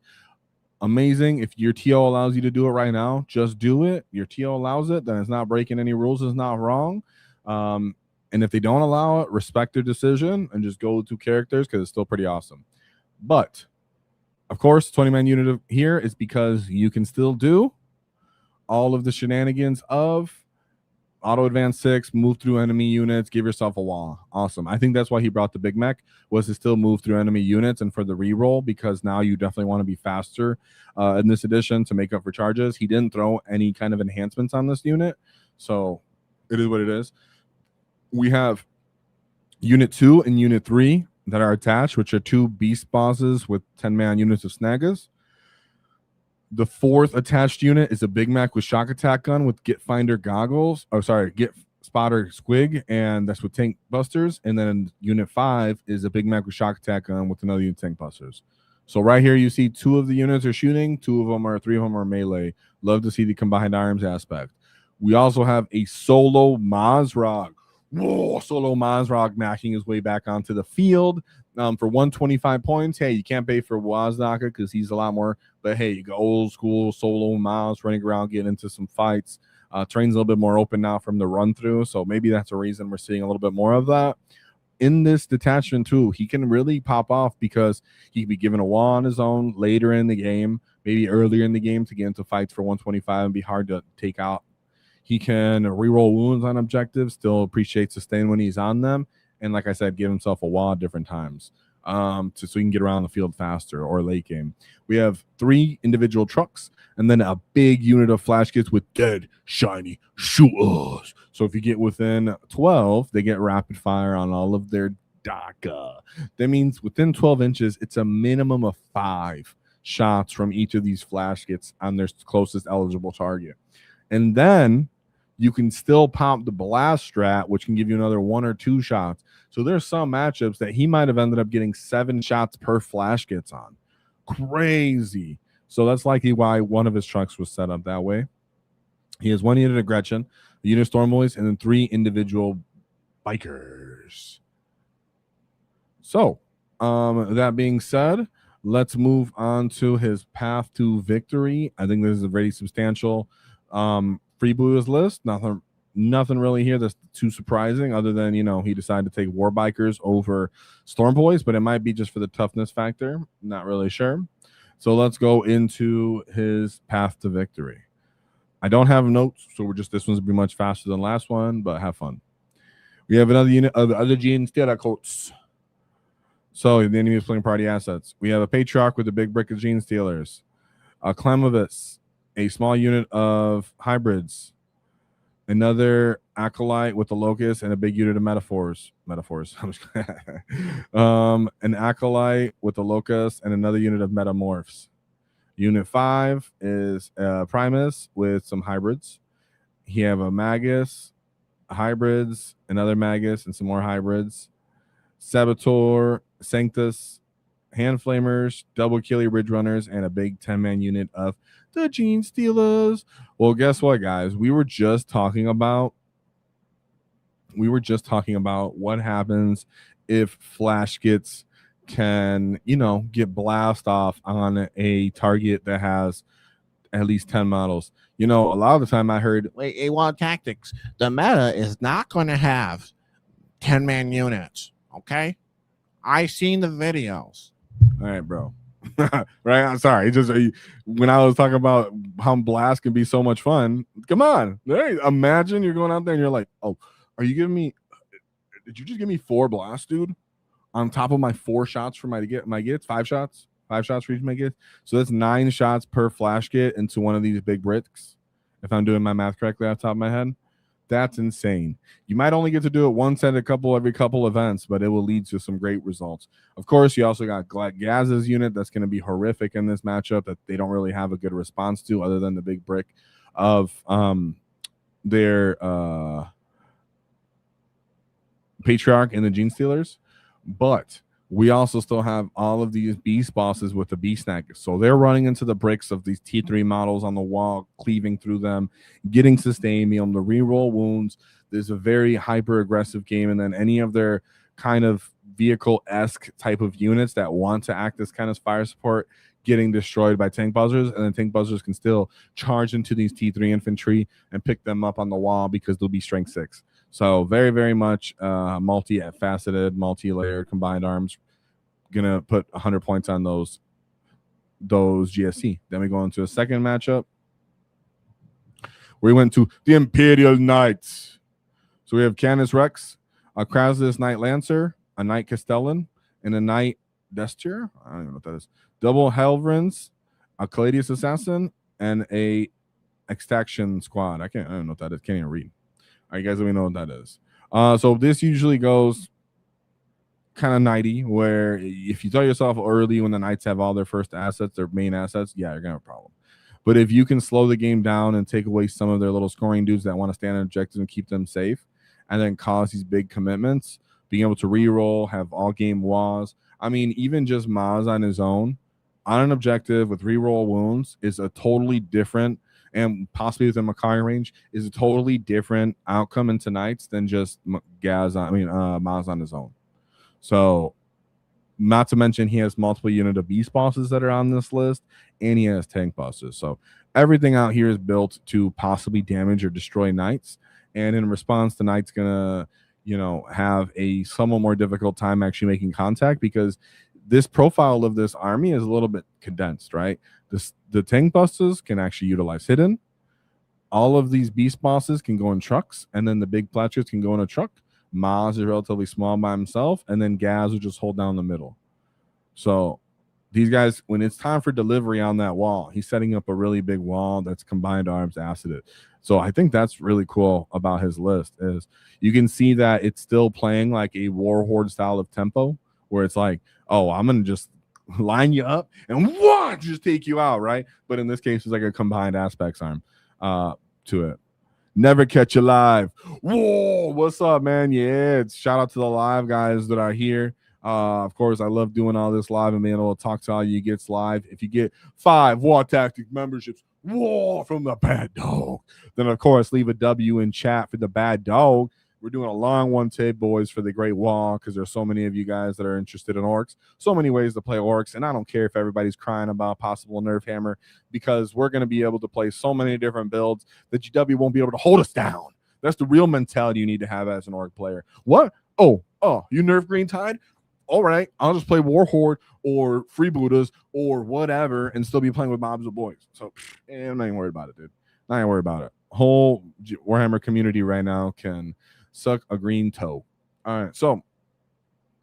Amazing. If your TO allows you to do it right now, just do it. Your TO allows it, then it's not breaking any rules. It's not wrong. And if they don't allow it, respect their decision and just go to characters, because it's still pretty awesome. But, of course, 20-man unit here is because you can still do all of the shenanigans of auto advance 6, move through enemy units, give yourself a wall. Awesome. I think that's why he brought the Big Mech, was to still move through enemy units and for the reroll, because now you definitely want to be faster in this edition to make up for charges. He didn't throw any kind of enhancements on this unit, so it is what it is. We have Unit 2 and Unit 3 that are attached, which are 2 beast bosses with 10-man units of Snaggas. The 4th attached unit is a Big Mac with shock attack gun with Get Finder goggles. Oh, sorry, Get Spotter squig, and that's with tank busters. And then Unit 5 is a Big Mac with shock attack gun with another unit tank busters. So right here, you see 2 of the units are shooting, 3 of them are melee. Love to see the combined arms aspect. We also have a solo Mazrog. Whoa, solo Mazrog knocking his way back onto the field. For 125 points. Hey, you can't pay for WAAAGH because he's a lot more. But hey, you go old school solo Maz running around, getting into some fights. Terrain's a little bit more open now from the run through, so maybe that's a reason we're seeing a little bit more of that. In this detachment too, he can really pop off because he can be given a wall on his own later in the game, maybe earlier in the game to get into fights for 125 and be hard to take out. He can reroll wounds on objectives, still appreciate sustain when he's on them. And like I said, give himself a wall at different times so he can get around the field faster or late game. We have 3 individual trucks and then a big unit of flash kits with dead, shiny shooters. So if you get within 12, they get rapid fire on all of their DACA. That means within 12 inches, it's a minimum of 5 shots from each of these flash kits on their closest eligible target. And then you can still pop the blast strat, which can give you another 1 or 2 shots. So there's some matchups that he might have ended up getting 7 shots per flash gets on. Crazy. So that's likely why one of his trucks was set up that way. He has 1 unit of Gretchen, the unit of Storm Boys, and then 3 individual bikers. So that being said, let's move on to his path to victory. I think this is a very substantial freebooters list. Nothing Nothing really here that's too surprising other than, he decided to take War Bikers over Storm Boys, but it might be just for the toughness factor. Not really sure. So let's go into his path to victory. I don't have notes, so this one's be much faster than last one, but have fun. We have another unit of the other Gene Stealer coats. So the enemy is playing party assets. We have a Patriarch with a big brick of Gene Stealers, a Clamovis, a small unit of hybrids, another Acolyte with the Locust, and a big unit of Metaphors. An Acolyte with the Locust and another unit of Metamorphs. Unit 5 is Primus with some hybrids. You have a Magus, hybrids, another Magus, and some more hybrids. Saboteur, Sanctus, Hand Flamers, Double Killy Ridge Runners, and a big 10-man unit of the Gene Stealers. Well, guess what, guys? We were just talking about what happens if Flash gets can, get blast off on a target that has at least 10 models. A lot of the time I heard, wait, AWAAGH Tactics, the meta is not going to have 10-man units, okay? I've seen the videos. All right, bro. Right? I'm sorry. Just when I was talking about how blast can be so much fun, come on. Hey, imagine you're going out there and you're like, oh, did you just give me 4 blasts, dude? On top of my 4 shots for my gets, 5 shots for each of my gets. So that's 9 shots per flash get into one of these big bricks. If I'm doing my math correctly off the top of my head, that's insane. You might only get to do it once at every couple events, but it will lead to some great results. Of course, you also got Gaz's unit that's going to be horrific in this matchup that they don't really have a good response to other than the big brick of their Patriarch and the Gene Stealers. But we also still have all of these beast bosses with the beast snaggers. So they're running into the bricks of these T3 models on the wall, cleaving through them, getting sustain, being able to reroll wounds. There's a very hyper aggressive game. And then any of their kind of vehicle-esque type of units that want to act as kind of fire support getting destroyed by tank buzzers. And then tank buzzers can still charge into these T3 infantry and pick them up on the wall because they'll be strength 6. So very, very much multi-faceted, multi-layered combined arms. Gonna put 100 points on those GSC. Then we go into a second matchup. We went to the Imperial Knights. So we have Canis Rex, a Krasus Knight Lancer, a Knight Castellan, and a Knight Destier. I don't even know what that is. Double Helvrins, a Caladius Assassin, and a Extraction Squad. I don't know what that is. Can't even read. All right, guys, let me know what that is. So this usually goes kind of nighty, where if you tell yourself early when the Knights have all their first assets, their main assets, yeah, you're going to have a problem. But if you can slow the game down and take away some of their little scoring dudes that want to stand on objectives and keep them safe, and then cause these big commitments, being able to reroll, have all-game WAAAGHs. I mean, even just Maz on his own, on an objective with reroll wounds is a totally different, and possibly within Makari range, is a totally different outcome in tonight's than just Maz on his own. So, not to mention he has multiple unit of beast bosses that are on this list, and he has tank bosses. So everything out here is built to possibly damage or destroy Knights. And in response, the Knight's gonna, have a somewhat more difficult time actually making contact because this profile of this army is a little bit condensed, right? The tank bosses can actually utilize hidden. All of these beast bosses can go in trucks, and then the big pletchers can go in a truck. Maz is relatively small by himself, and then Gaz will just hold down the middle. So these guys, when it's time for delivery on that wall, he's setting up a really big wall that's combined arms acided. So I think that's really cool about his list is you can see that it's still playing like a Warhorde style of tempo where it's like, oh, I'm going to just line you up and just take you out, right? But in this case, it's like a combined aspects arm to it. Never catch you live. Whoa, what's up, man? Yeah, shout out to the live guys that are here. Of course, I love doing all this live and being able to talk to all you gets live. If you get 5 WAAAGH Tactic memberships, from the Bad Dog, then of course leave a W in chat for the Bad Dog. We're doing a long one today, boys, for the Great Wall because there's so many of you guys that are interested in Orks. So many ways to play Orks, and I don't care if everybody's crying about possible nerf hammer because we're going to be able to play so many different builds that GW won't be able to hold us down. That's the real mentality you need to have as an Orc player. What? Oh, you nerf Green Tide? All right, I'll just play War Horde or Freebooters or whatever and still be playing with mobs of boys. So I'm not even worried about it, dude. Not even worried about it. Whole Warhammer community right now can suck a green toe. All right, so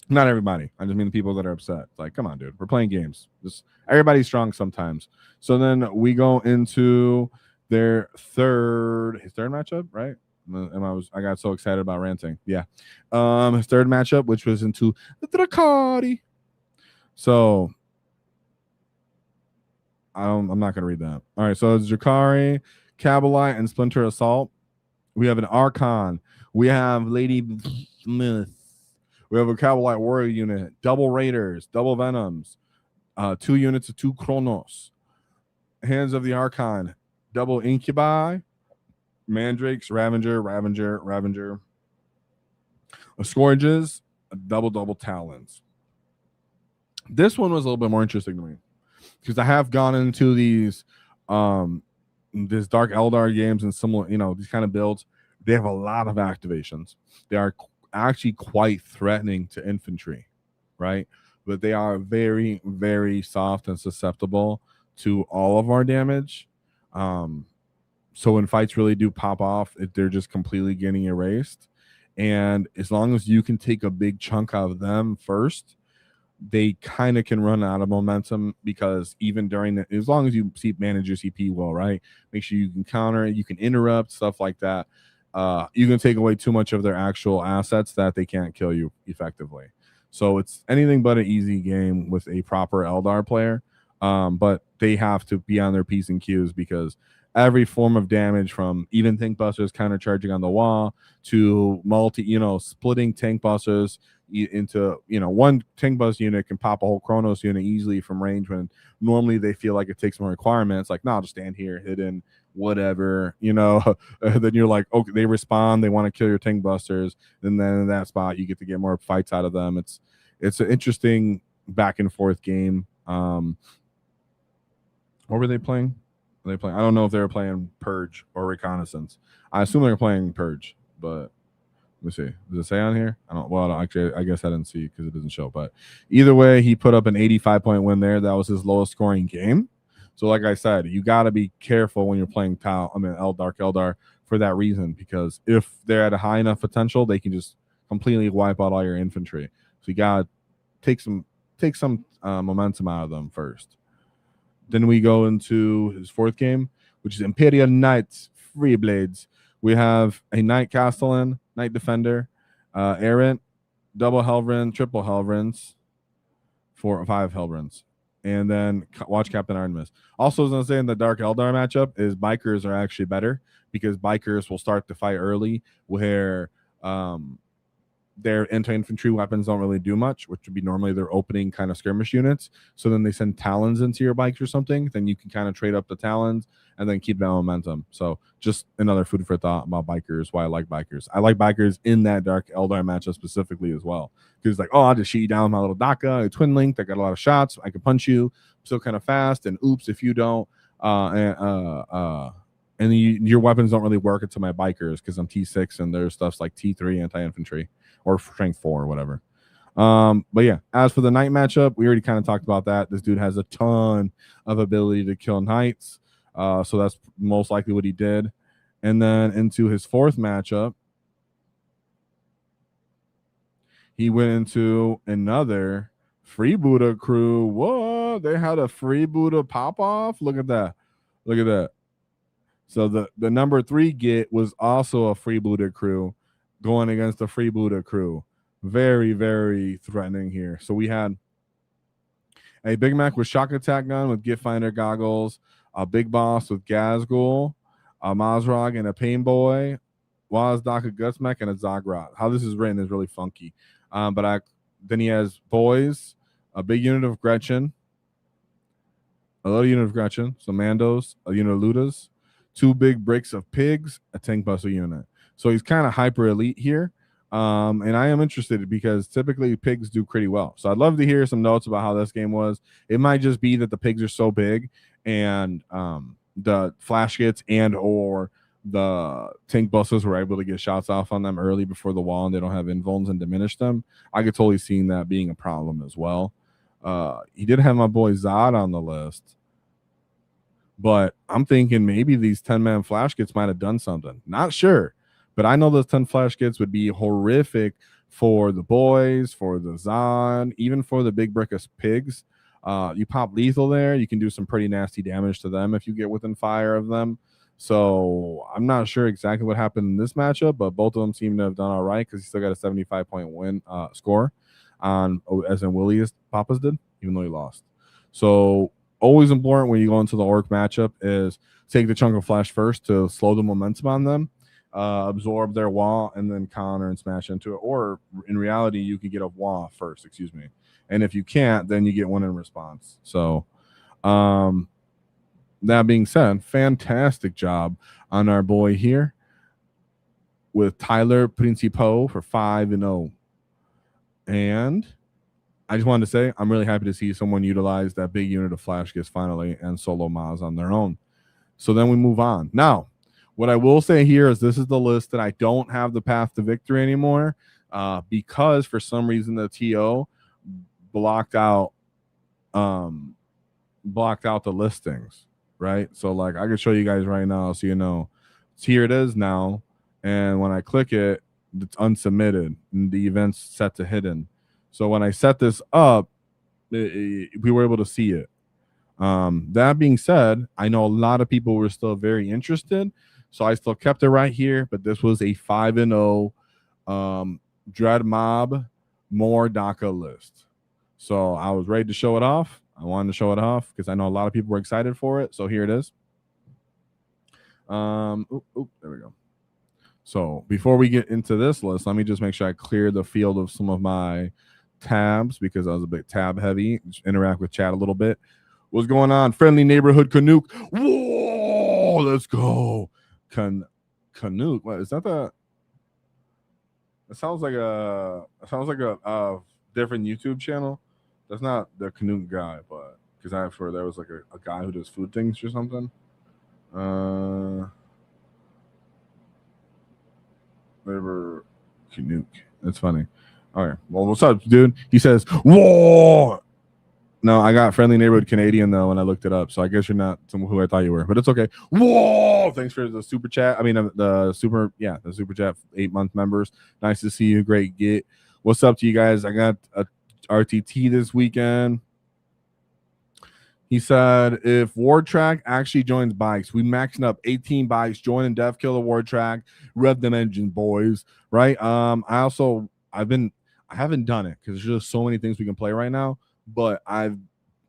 not everybody. I just mean the people that are upset. It's like, come on, dude. We're playing games. Just everybody's strong sometimes. So then we go into their third matchup, right? I got so excited about ranting. Yeah. His third matchup, which was into the Dracari. So I'm not gonna read that. All right, so it's Dracari, Kabalite, and Splinter Assault. We have an Archon. We have Lady Smith. We have a Kabalite Warrior unit, double Raiders, double Venoms, 2 units of 2 Chronos, Hands of the Archon, double Incubi, Mandrakes, Ravager, Scourges, double Talons. This one was a little bit more interesting to me because I have gone into these this Dark Eldar games and similar, these kind of builds. They have a lot of activations. They are actually quite threatening to infantry, right? But they are very, very soft and susceptible to all of our damage. So when fights really do pop off, they're just completely getting erased. And as long as you can take a big chunk out of them first, they kind of can run out of momentum because even during as long as you manage your CP well, right? Make sure you can counter it, you can interrupt, stuff like that. You can take away too much of their actual assets that they can't kill you effectively. So it's anything but an easy game with a proper Eldar player. But they have to be on their P's and Q's because every form of damage from even tank busters counter charging on the wall to splitting tank busters into, one tank bus unit can pop a whole Chronos unit easily from range when normally they feel like it takes more requirements. Like, no, I'll just stand here, hidden, whatever, then you're like, okay, they respond, they want to kill your tank busters. And then in that spot, you get to get more fights out of them. It's an interesting back and forth game. What were they playing? I don't know if they were playing Purge or Reconnaissance. I assume they were playing Purge, but let me see. Does it say on here? Actually, I guess I didn't see because it doesn't show. But either way, he put up an 85-point win there. That was his lowest scoring game. So like I said, you got to be careful when you're playing Dark Eldar for that reason, because if they're at a high enough potential, they can just completely wipe out all your infantry. So you got to take some momentum out of them first. Then we go into his fourth game, which is Imperial Knights, Free Blades. We have a Knight Castellan, Knight Defender, Errant, double Helvrin, triple Helvrins, 4 or 5 Helvrins, and then watch Captain Artemis. Also, as I was saying, the Dark Eldar matchup is bikers are actually better because bikers will start to fight early where their anti-infantry weapons don't really do much, which would be normally their opening kind of skirmish units. So then they send Talons into your bikes or something. Then you can kind of trade up the Talons and then keep that momentum. So just another food for thought about bikers, why I like bikers. I like bikers in that Dark Eldar matchup specifically as well. Because it's like, I'll just shoot you down with my little Daka, a twin link. I got a lot of shots. I can punch you. I'm still kind of fast. And oops, if you don't. And your weapons don't really work into my bikers because I'm T6 and there's stuffs like T3 anti-infantry or strength 4 or whatever. But yeah, as for the Knight matchup, we already kind of talked about that. This dude has a ton of ability to kill Knights. So that's most likely what he did. And then into his fourth matchup, he went into another Freebooter crew. Whoa, they had a Freebooter pop-off. Look at that. Look at that. So the number 3 git was also a Freebooter crew going against the Freebooter crew. Very, very threatening here. So we had a Big Mac with shock attack gun with Git Finder goggles, a Big Boss with Gazgul, a Mazrog and a Pain Boy, Wazdaka Gutsmech, and a Zagrot. How this is written is really funky. Then he has boys, a big unit of Gretchen, a little unit of Gretchen, some Mandos, a unit of Ludas, 2 big bricks of pigs, a tank buster unit. So he's kind of hyper elite here. And I am interested because typically pigs do pretty well. So I'd love to hear some notes about how this game was. It might just be that the pigs are so big and the flash hits and or the tank busters were able to get shots off on them early before the wall and they don't have invulns and diminish them. I could totally see that being a problem as well. He did have my boy Zod on the list, but I'm thinking maybe these 10-man flash kits might have done something. Not sure, but I know those 10 flash kits would be horrific for the boys, for the Zod, even for the big brick of pigs. You pop lethal there, you can do some pretty nasty damage to them if you get within fire of them. So I'm not sure exactly what happened in this matchup, but both of them seem to have done all right because he still got a 75-point win score on, as in Willie's Papas did, even though he lost. So always important when you go into the Orc matchup is take the chunk of flash first to slow the momentum on them, absorb their wall, and then counter and smash into it. Or in reality, you could get a wall first, excuse me. And if you can't, then you get one in response. So that being said, fantastic job on our boy here with Tyler Principo for 5-0. And I just wanted to say I'm really happy to see someone utilize that big unit of flash kits finally and solo Maz on their own. So then we move on. Now, what I will say here is this is the list that I don't have the path to victory anymore because for some reason the TO blocked out the listings, right? So like I can show you guys right now so you know. So here it is now, and when I click it, it's unsubmitted and the event's set to hidden. So when I set this up, we were able to see it. That being said, I know a lot of people were still very interested, so I still kept it right here. But this was a 5-0 Dread Mob more DACA list. So I was ready to show it off. I wanted to show it off because I know a lot of people were excited for it. So here it is. There we go. So before we get into this list, let me just make sure I clear the field of some of my tabs because I was a bit tab heavy. Just interact with chat a little bit. What's going on? Friendly neighborhood Canuck. Whoa, let's go. Canuck. What is that? It sounds like a different YouTube channel. That's not the Canuck guy, but because I've heard there was like a guy who does food things or something. Neighbor Canuck. That's funny. All right. Well, what's up, dude? He says, whoa. No, I got friendly neighborhood Canadian though when I looked it up. So I guess you're not someone who I thought you were, but it's okay. Whoa! Thanks for the super chat. I mean the super chat 8-month members. Nice to see you. Great get. What's up to you guys? I got a RTT this weekend. He said if WAAAGH actually joins bikes, we maxing up 18 bikes, joining Death Killer WAAAGH, rev them engines, boys. Right? I haven't done it because there's just so many things we can play right now. But I've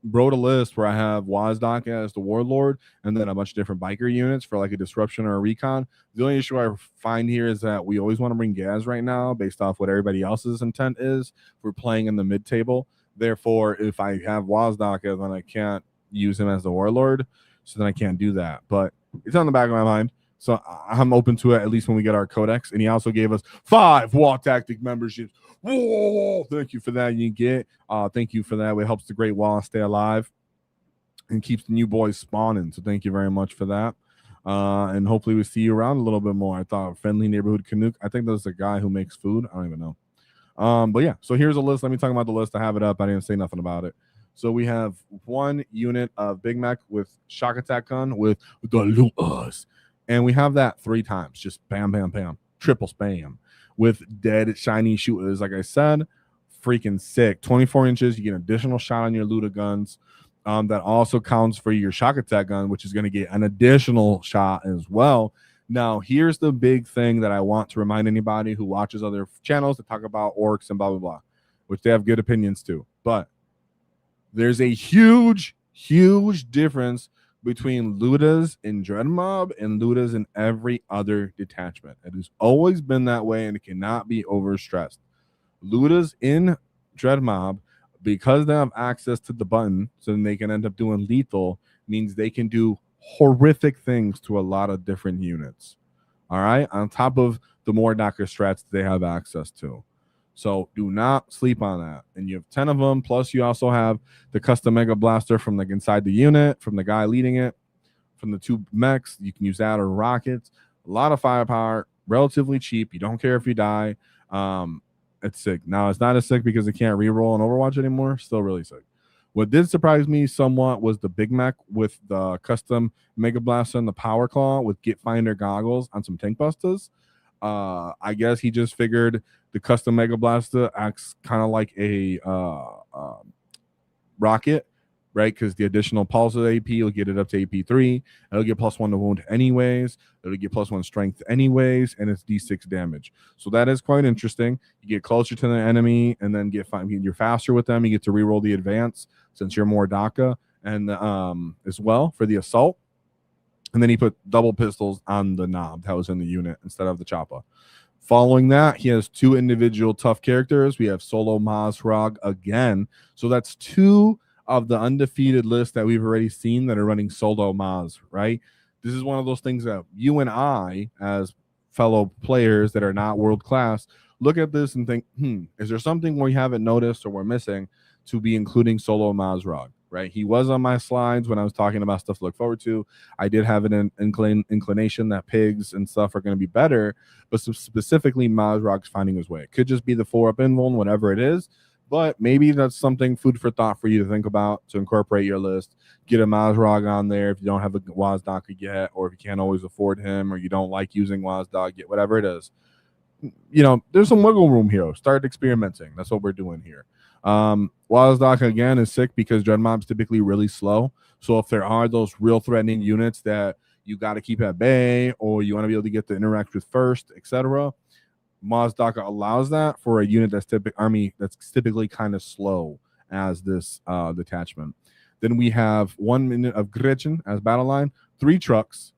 wrote a list where I have WAAAGH as the warlord and then a bunch of different biker units for like a disruption or a recon. The only issue I find here is that we always want to bring Gaz right now based off what everybody else's intent is. We're playing in the mid table. Therefore, if I have WAAAGH, then I can't use him as the warlord. So then I can't do that. But it's on the back of my mind. So I'm open to it, at least when we get our codex. And he also gave us 5 WAAAGH Tactic memberships. Whoa! Thank you for that. You get. Thank you for that. It helps the Great Wall stay alive and keeps the new boys spawning. So thank you very much for that. And hopefully we see you around a little bit more. I thought friendly neighborhood Canuck. I think there's a guy who makes food. I don't even know. But yeah, so here's a list. Let me talk about the list. I have it up. I didn't say nothing about it. So we have 1 unit of Big Mac with shock attack gun with the Luas. And we have that 3 times. Just bam, bam, bam. Triple spam. With dead shiny shooters, like I said, freaking sick. 24 inches, you get an additional shot on your Luda guns. That also counts for your shock attack gun, which is going to get an additional shot as well. Now, here's the big thing that I want to remind anybody who watches other channels that talk about orcs and blah, blah, blah, which they have good opinions too. But there's a huge, huge difference between Ludas in Dread Mob and Ludas in every other detachment. It has always been that way, and it cannot be overstressed. Ludas in Dread Mob, because they have access to the button, so then they can end up doing lethal, means they can do horrific things to a lot of different units. All right, on top of the more DACA strats they have access to. So do not sleep on that. And you have 10 of them. Plus, you also have the custom Mega Blaster from like inside the unit, from the guy leading it, from the 2 mechs. You can use that or rockets. A lot of firepower, relatively cheap. You don't care if you die. It's sick. Now, it's not as sick because it can't reroll in Overwatch anymore. Still really sick. What did surprise me somewhat was the Big Mac with the custom Mega Blaster and the Power Claw with Get Finder goggles on some tank busters. I guess he just figured the custom Mega Blaster acts kind of like a rocket, right? Because the additional pulse of AP will get it up to AP3. It'll get +1 to wound anyways. It'll get +1 strength anyways, and it's D6 damage. So that is quite interesting. You get closer to the enemy and then you're faster with them. You get to reroll the advance since you're more DACA, and as well for the assault. And then he put double pistols on the knob that was in the unit instead of the chopper. Following that, he has 2 individual tough characters. We have Solo WAAAGH again. So that's 2 of the undefeated list that we've already seen that are running solo WAAAGH, right? This is one of those things that you and I, as fellow players that are not world class, look at this and think, is there something we haven't noticed or we're missing to be including solo WAAAGH, right? He was on my slides when I was talking about stuff to look forward to. I did have an inclination that pigs and stuff are going to be better, but specifically WAAAGH's finding his way. It could just be the 4-up invuln, whatever it is, but maybe that's something food for thought for you to think about to incorporate your list. Get a WAAAGH on there if you don't have a WAAAGH yet, or if you can't always afford him, or you don't like using WAAAGH yet, whatever it is. You know, there's some wiggle room here. Start experimenting. That's what we're doing here. WAAAGH again is sick because Dread Mob's typically really slow. So if there are those real threatening units that you got to keep at bay, or you want to be able to get to interact with first, etc., WAAAGH allows that for a unit that's typically kind of slow as this detachment. Then we have 1 minute of Gretchen as battle line, 3 trucks,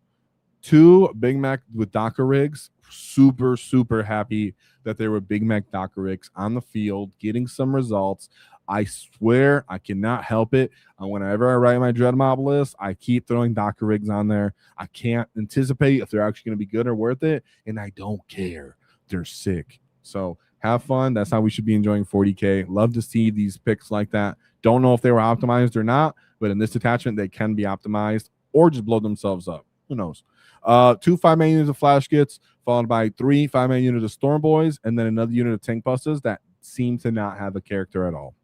2 Big Mac with DACA rigs. Super happy that there were Big Mac DACA rigs on the field getting some results. I swear I cannot help it. Whenever I write my Dread Mob list, I keep throwing DACA rigs on there. I can't anticipate if they're actually going to be good or worth it, and I don't care. They're sick. So have fun. That's how we should be enjoying 40K. Love to see these picks like that. Don't know if they were optimized or not, but in this attachment, they can be optimized or just blow themselves up. Who knows? 2 5-man units of Flash Kits, followed by 3 5-man units of Storm Boys, and then another unit of Tank Busters that seem to not have a character at all.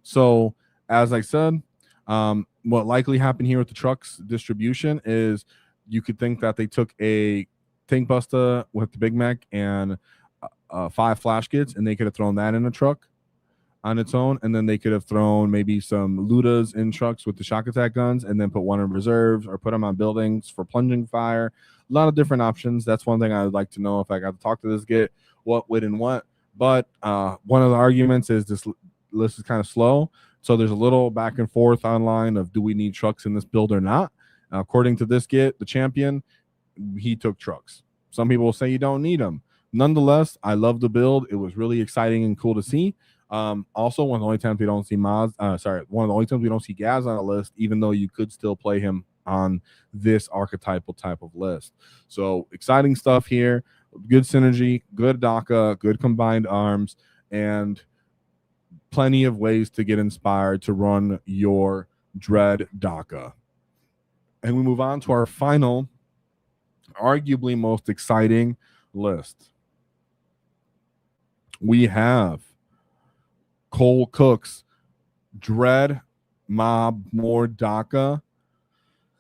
So, as I said, what likely happened here with the trucks distribution is you could think that they took a Tank Buster with the Big Mac and 5 Flash Kits, and they could have thrown that in a truck on its own, and then they could have thrown maybe some Ludas in trucks with the shock attack guns, and then put one in reserves or put them on buildings for plunging fire. A lot of different options. That's one thing I would like to know if I got to talk to this Git, what, when, and what. But one of the arguments is this list is kind of slow, so there's a little back and forth online of do we need trucks in this build or not. According to this Git, the champion, he took trucks. Some people will say you don't need them. Nonetheless, I love the build. It was really exciting and cool to see. Also, one of the only times we don't see one of the only times we don't see Gaz on a list, even though you could still play him on this archetypal type of list. So exciting stuff here. Good synergy, good DACA, good combined arms, and plenty of ways to get inspired to run your Dread DACA. And we move on to our final, arguably most exciting list. We have Cole Cook's Dread Mob more DACA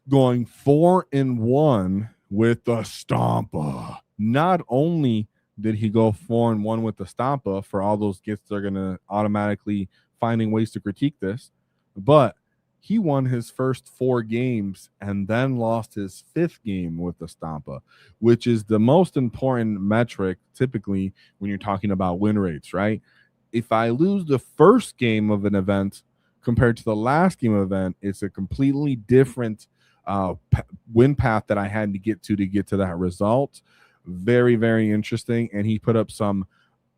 going 4-1 with the Stompa. Not only did he go 4-1 with the Stompa for all those gifts that are going to automatically finding ways to critique this, but he won his first 4 games and then lost his 5th game with the Stompa, which is the most important metric typically when you're talking about win rates, right? If I lose the first game of an event compared to the last game of event, it's a completely different win path that I had to get to that result. Very, very interesting. And he put up some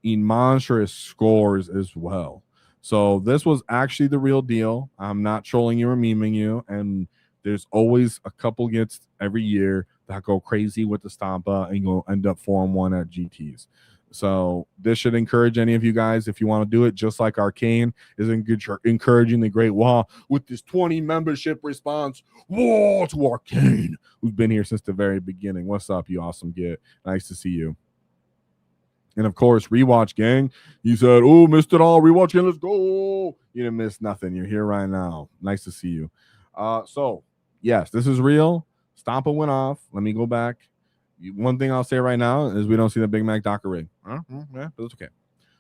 monstrous scores as well. So this was actually the real deal. I'm not trolling you or memeing you. And there's always a couple gets every year that go crazy with the Stompa and you'll end up 4-1 at GTs. So this should encourage any of you guys if you want to do it, just like Arcane is encouraging the Great Wall with this 20 membership response. Whoa, to Arcane, who's been here since the very beginning. What's up, you awesome git? Nice to see you. And of course, Rewatch Gang. You said, oh, missed it all. Rewatch Gang, let's go. You didn't miss nothing. You're here right now. Nice to see you. So, yes, this is real. Stompa went off. Let me go back. One thing I'll say right now is we don't see the Big Mac Docker rig. Yeah, but it's okay.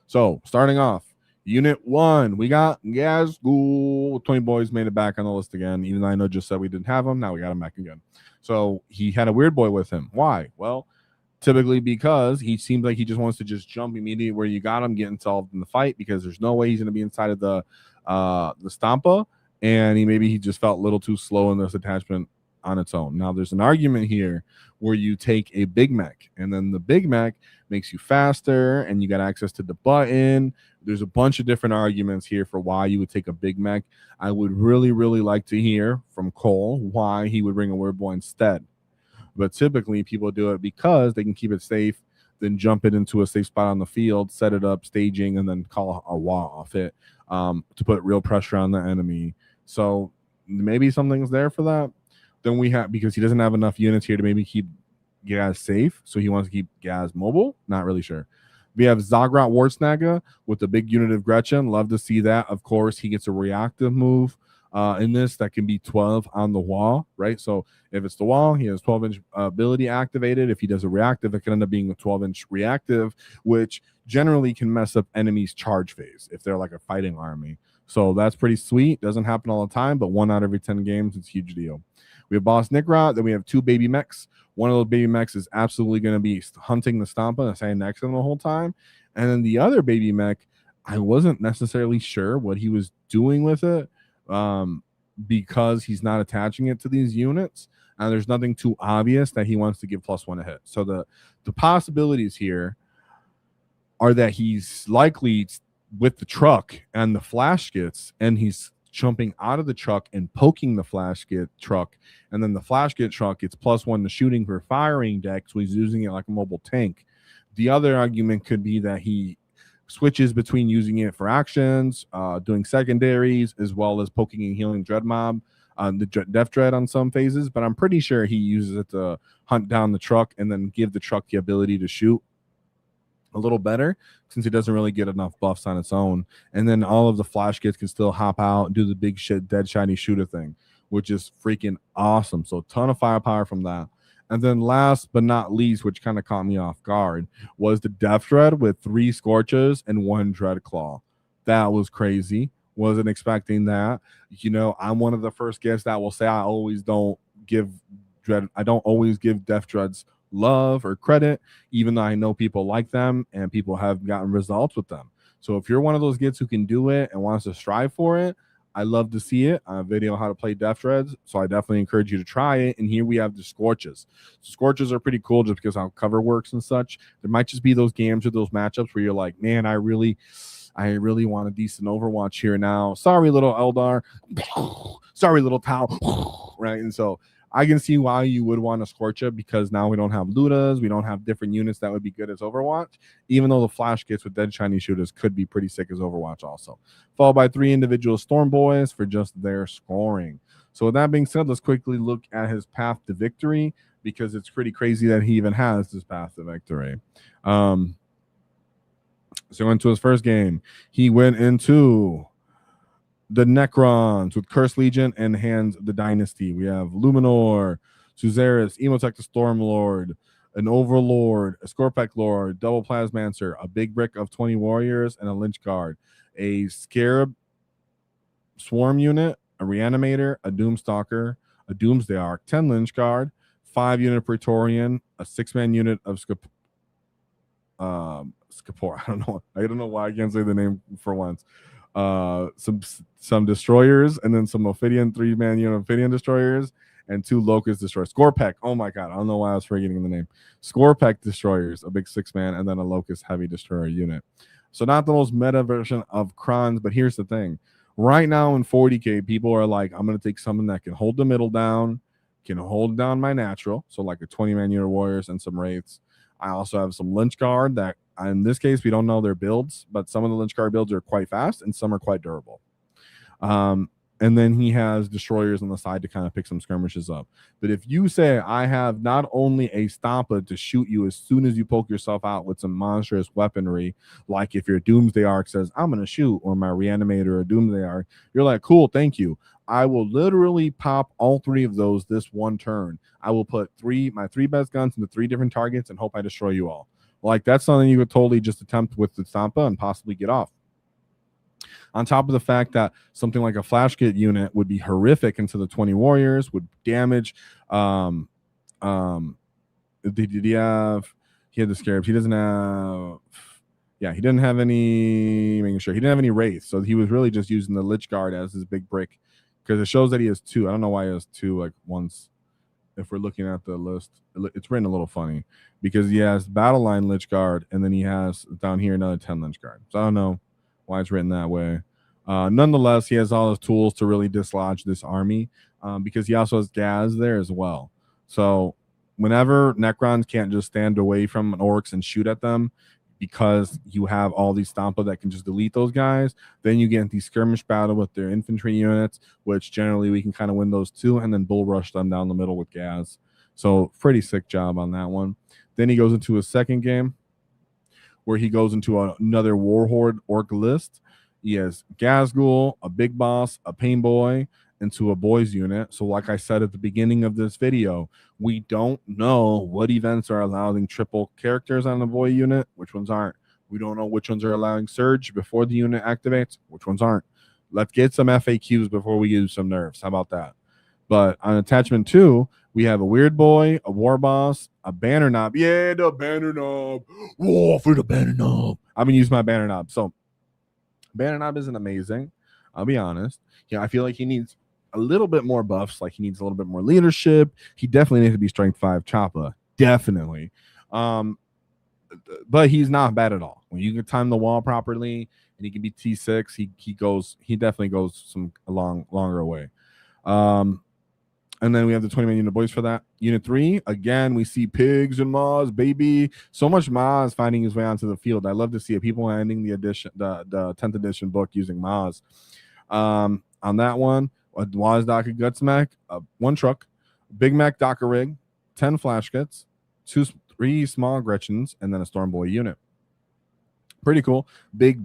So, starting off, Unit 1, we got Elegoo. 20 boys made it back on the list again, even though I know just said we didn't have him. Now we got him back again. So, he had a weird boy with him. Why? Well, typically because he seems like he just wants to just jump immediately where you got him, get involved in the fight, because there's no way he's going to be inside of the Stompa, and he just felt a little too slow in this attachment on its own. Now, there's an argument here where you take a Big Mac, and then the Big Mac makes you faster, and you got access to the button. There's a bunch of different arguments here for why you would take a Big Mac. I would really, really like to hear from Cole why he would bring a Weird Boy instead. But typically, people do it because they can keep it safe, then jump it into a safe spot on the field, set it up, staging, and then call a WAAAGH off it to put real pressure on the enemy. So maybe something's there for that. Then we have, because he doesn't have enough units here to maybe keep Gaz safe, so he wants to keep Gaz mobile. Not really sure. We have Zagrot Wartsnaga with the big unit of Gretchen. Love to see that. Of course, he gets a reactive move in this that can be 12 on the wall, right? So if it's the wall, he has 12-inch ability activated. If he does a reactive, it can end up being a 12-inch reactive, which generally can mess up enemies' charge phase if they're like a fighting army. So that's pretty sweet. Doesn't happen all the time, but 1 out of every 10 games, it's a huge deal. We have Boss Nikrot. Then we have 2 baby mechs. One of those baby mechs is absolutely going to be hunting the Stompa and staying next to them the whole time. And then the other baby mech, I wasn't necessarily sure what he was doing with it because he's not attaching it to these units. And there's nothing too obvious that he wants to give +1 a hit. So the possibilities here are that he's likely with the truck and the flash gets, and he's jumping out of the truck and poking the flash get truck, and then the flash get truck gets +1 to shooting for firing deck, so he's using it like a mobile tank. The other argument could be that he switches between using it for actions, doing secondaries, as well as poking and healing Dread Mob, the Death Dread on some phases, but I'm pretty sure he uses it to hunt down the truck and then give the truck the ability to shoot a little better, since he doesn't really get enough buffs on its own. And then all of the flash kits can still hop out and do the big shit dead shiny shooter thing, which is freaking awesome. So a ton of firepower from that. And then last but not least, which kind of caught me off guard, was the Death Dread with 3 Scorches and 1 Dread Claw. That was crazy. Wasn't expecting that. You know, I'm one of the first guests that will say I don't always give Death Dreads love or credit, even though I know people like them and people have gotten results with them. So if you're one of those kids who can do it and wants to strive for it, I love to see it. A video on how to play Death Dreads, so I definitely encourage you to try it. And here we have the Scorches. Scorches are pretty cool just because how cover works and such. There might just be those games or those matchups where you're like, man, I really want a decent Overwatch here now. Sorry, little Eldar. Sorry, little Tau. Right? And so I can see why you would want to Scorch it, because now we don't have Ludas, we don't have different units that would be good as Overwatch, even though the flash kits with dead shiny shooters could be pretty sick as Overwatch also. Followed by 3 individual Storm Boys for just their scoring. So with that being said, let's quickly look at his path to victory, because it's pretty crazy that he even has this path to victory. So into his first game, he went into the Necrons with Curse Legion and Hands of the Dynasty. We have Luminor, Suzaris, Emotech the Stormlord, an Overlord, a Scorpec Lord, Double Plasmancer, a Big Brick of 20 Warriors, and a Lynch Guard, a Scarab Swarm unit, a Reanimator, a Doomstalker, a Doomsday Arc, 10 Lynch Guard, 5-unit Praetorian, a 6-man unit of Scapor. I don't know why I can't say the name for once. Some destroyers, and then some Ophidian 3-man unit Ophidian destroyers, and 2 Locust destroyers. Scorpec, oh my god, I don't know why I was forgetting the name. Scorpec destroyers, a big 6-man, and then a Locust heavy destroyer unit. So not the most meta version of Krons, but here's the thing. Right now in 40k, people are like, I'm going to take someone that can hold the middle down, can hold down my natural, so like a 20-man unit warriors and some wraiths. I also have some Lynch Guard that, in this case, we don't know their builds, but some of the Lynch Guard builds are quite fast and some are quite durable. And then he has destroyers on the side to kind of pick some skirmishes up. But if you say I have not only a Stompa to shoot you as soon as you poke yourself out with some monstrous weaponry, like if your Doomsday Arc says I'm going to shoot, or my Reanimator or Doomsday Arc, you're like, cool, thank you. I will literally pop all 3 of those this one turn. I will put my 3 best guns into 3 different targets and hope I destroy you all. Like, that's something you could totally just attempt with the Stompa and possibly get off. On top of the fact that something like a flash kit unit would be horrific into the 20 warriors, would damage. Did he have? He had the scarabs. He doesn't have. Yeah, he didn't have any. Making sure he didn't have any wraiths, so he was really just using the Lich Guard as his big brick, because it shows that he has 2. I don't know why he has 2. Like once, if we're looking at the list, it's written a little funny because he has Battle Line Lich Guard, and then he has down here another 10 Lich Guard. So I don't know why it's written that way. Nonetheless, he has all his tools to really dislodge this army, because he also has Gaz there as well. So whenever Necrons can't just stand away from an Orks and shoot at them, because you have all these Stompa that can just delete those guys, then you get into these skirmish battle with their infantry units, which generally we can kind of win those too, and then bull rush them down the middle with Gaz. So pretty sick job on that one. Then he goes into a second game where he goes into another Warhorde Orc list. He has Gazgul, a Big Boss, a Pain Boy, into a boys unit. So like I said at the beginning of this video, we don't know what events are allowing triple characters on the boy unit, which ones aren't. We don't know which ones are allowing surge before the unit activates, which ones aren't. Let's get some FAQs before we use some nerfs. How about that? But on attachment 2, we have a Weird Boy, a War Boss, a Banner Knob. Yeah, the Banner Knob. War for the Banner Knob. I've been using my Banner Knob. So Banner Knob isn't amazing, I'll be honest. I feel like he needs a little bit more buffs. Like he needs a little bit more leadership. He definitely needs to be strength 5 Choppa. Definitely. But he's not bad at all. When you can time the wall properly and he can be T6, he definitely goes a longer way. And then we have the 20-man unit boys for that. Unit 3, again, we see pigs and Maz, baby. So much Maz finding his way onto the field. I love to see it. People ending the 10th edition book using Maz. On that one, a WAAAGH Gutsmack, 1 truck, Big Mac Docker Rig, 10 flash kits, 3 small Gretchens, and then a Storm Boy unit. Pretty cool. Big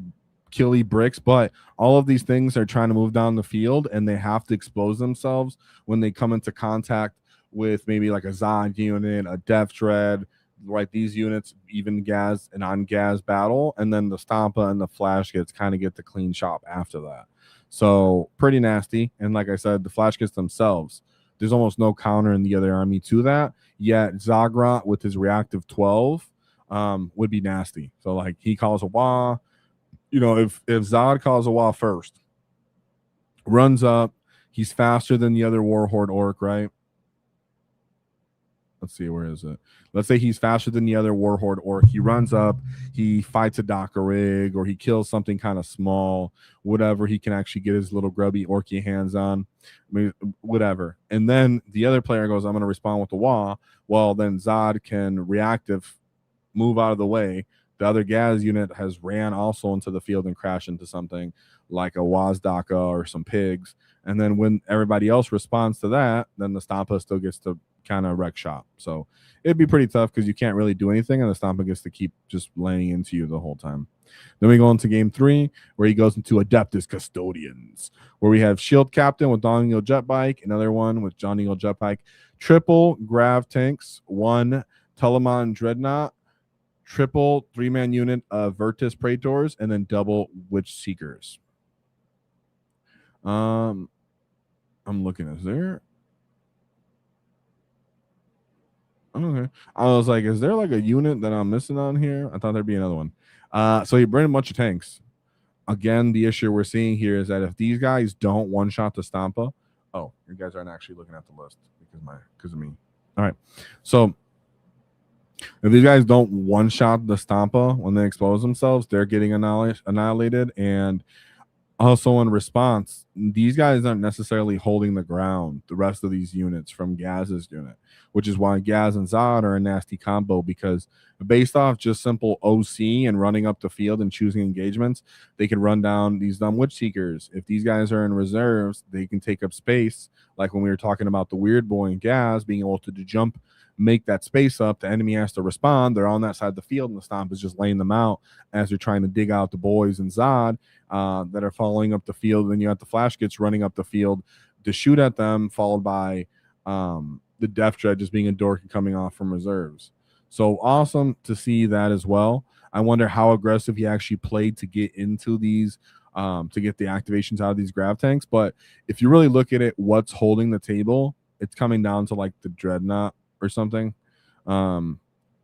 killy bricks, but all of these things are trying to move down the field, and they have to expose themselves when they come into contact with maybe like a Zod unit, a Death Dread, right? These units, even Gaz and on Gaz battle, and then the Stompa and the flash kits kind of get the clean shop after that. So pretty nasty. And like I said, the flash kits themselves, there's almost no counter in the other army to that. Yet Zagrat with his reactive 12 would be nasty. So like he calls a WAAAGH. If Zod calls a WAAAGH first, runs up, he's faster than the other Warhorde Orc, right? Let's see, where is it? Let's say he's faster than the other Warhorde Orc. He runs up, he fights a Docker Rig, or he kills something kind of small, whatever he can actually get his little grubby Orky hands on, whatever. And then the other player goes, I'm going to respond with the WAAAGH. Well, then Zod can reactive move out of the way. The other Gaz unit has ran also into the field and crashed into something like a WAAAGH or some pigs. And then when everybody else responds to that, then the Stompa still gets to kind of wreck shop. So it'd be pretty tough because you can't really do anything, and the Stompa gets to keep just laying into you the whole time. Then we go into game 3, where he goes into Adeptus Custodians, where we have Shield Captain with Dawn Eagle Jet Bike, another one with John Eagle Jet Bike, triple Grav Tanks, 1 Telemon Dreadnought, triple 3-man unit of Virtus Praetors, and then double Witch Seekers. I'm looking. Is there? Okay. I was like, is there like a unit that I'm missing on here? I thought there'd be another one. So he bring a bunch of tanks. Again, the issue we're seeing here is that if these guys don't one-shot the Stompa, oh, you guys aren't actually looking at the list because of me. All right. So if these guys don't one-shot the Stompa when they expose themselves, they're getting annihilated. And Also, in response, these guys aren't necessarily holding the ground, the rest of these units from Gaz's unit, which is why Gaz and Zod are a nasty combo, because based off just simple OC and running up the field and choosing engagements, they can run down these dumb Witch Seekers. If these guys are in reserves, they can take up space, like when we were talking about the Weird Boy and Gaz being able to jump, make that space up. The enemy has to respond. They're on that side of the field, and the Stomp is just laying them out as they're trying to dig out the boys and Zod that are following up the field. Then you have the Flash Gits running up the field to shoot at them, followed by the Death Dread just being a dork and coming off from reserves. So awesome to see that as well. I wonder how aggressive he actually played to get into these, to get the activations out of these grav tanks. But if you really look at it, what's holding the table, it's coming down to like the Dreadnought or something.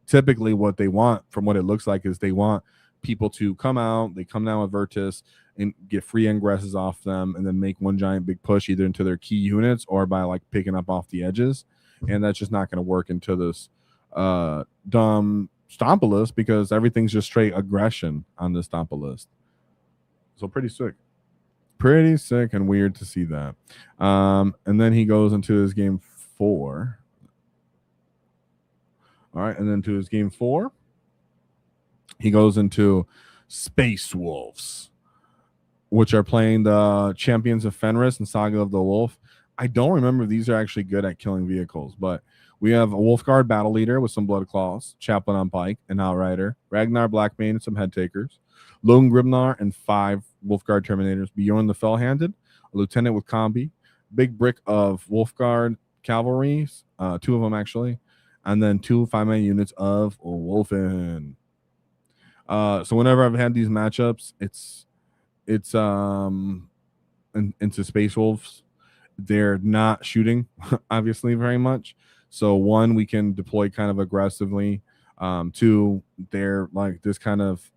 Typically what they want, from what it looks like, is they want people to come out, they come down with Virtus and get free ingresses off them, and then make one giant big push either into their key units or by like picking up off the edges. And that's just not going to work into this dumb Stompa list, because everything's just straight aggression on the Stompa list. So pretty sick. Pretty sick and weird to see that. And then he goes into his game 4. All right, and then to his game 4, he goes into Space Wolves, which are playing the Champions of Fenris and Saga of the Wolf. I don't remember if these are actually good at killing vehicles, but we have a Wolfguard Battle Leader with some Blood Claws, Chaplain on Pike, an Outrider, Ragnar Blackbane, and some Head Takers, Lone Grimnar, and 5 Wolfguard Terminators, Bjorn the Fell-Handed, a Lieutenant with Combi, big brick of Wolfguard Cavalry, 2 of them actually, and then 2 5-man units of Wolfen. So whenever I've had these matchups, it's into Space Wolves. They're not shooting obviously very much. So 1, we can deploy kind of aggressively. 2, they're like this kind of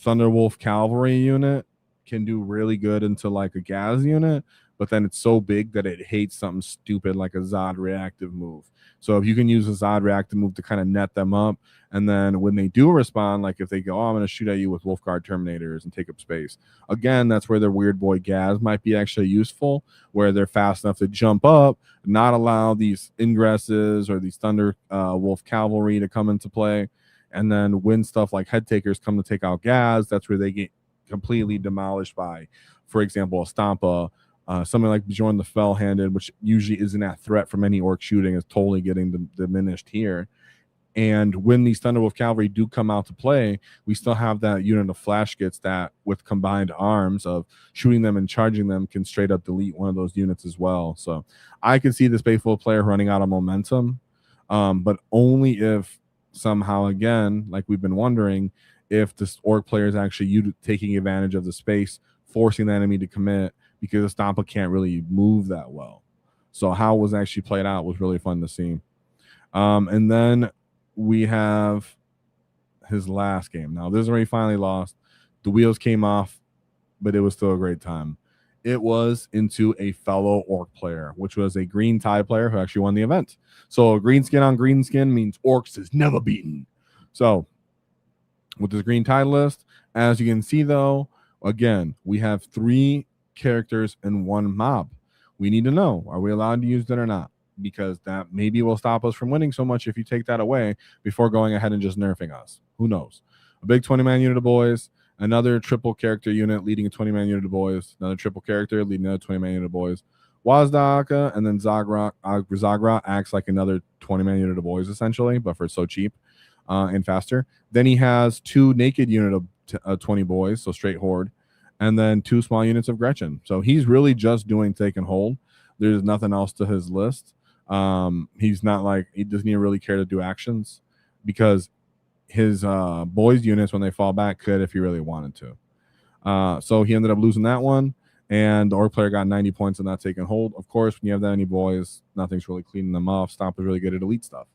Thunderwolf cavalry unit can do really good into like a Gaz unit, but then it's so big that it hates something stupid like a Zod reactive move. So if you can use a Zod reactive move to kind of net them up, and then when they do respond, like if they go, oh, I'm going to shoot at you with Wolfguard Terminators and take up space, again, that's where their Weird Boy Gaz might be actually useful, where they're fast enough to jump up, not allow these ingresses or these Thunder Wolf Cavalry to come into play. And then when stuff like Head Takers come to take out Gaz, that's where they get completely demolished by, for example, a Stompa. Something like Bjorn the Fell-Handed, which usually isn't that threat from any orc shooting, is totally getting diminished here. And when these Thunderwolf Cavalry do come out to play, we still have that unit of Flash Gits that, with combined arms of shooting them and charging them, can straight up delete one of those units as well. So I can see this faithful player running out of momentum, but only if somehow, again, like we've been wondering, if this orc player is actually taking advantage of the space, forcing the enemy to commit, because the Stompa can't really move that well. So how it was actually played out was really fun to see. And then we have his last game. Now, this is where he finally lost. The wheels came off, but it was still a great time. It was into a fellow orc player, which was a green tie player who actually won the event. So green skin on green skin means Orks is never beaten. So with this green tie list, as you can see, though, again, we have 3 characters in 1 mob. We need to know, are we allowed to use that or not? Because that maybe will stop us from winning so much if you take that away before going ahead and just nerfing us. Who knows? A big 20-man unit of boys, another triple character unit leading a 20-man unit of boys, another triple character leading another 20-man unit of boys, WAAAGH, and then Zagra acts like another 20-man unit of boys essentially, but for so cheap and faster. Then he has 2 naked unit of 20 boys, so straight horde, and then 2 small units of Gretchen. So he's really just doing take and hold. There's nothing else to his list. He's not like, he doesn't even really care to do actions, because his boys units, when they fall back, could if he really wanted to. So he ended up losing that one, and the orc player got 90 points on that take and hold. Of course, when you have that many boys, nothing's really cleaning them off. Stomp is really good at elite stuff.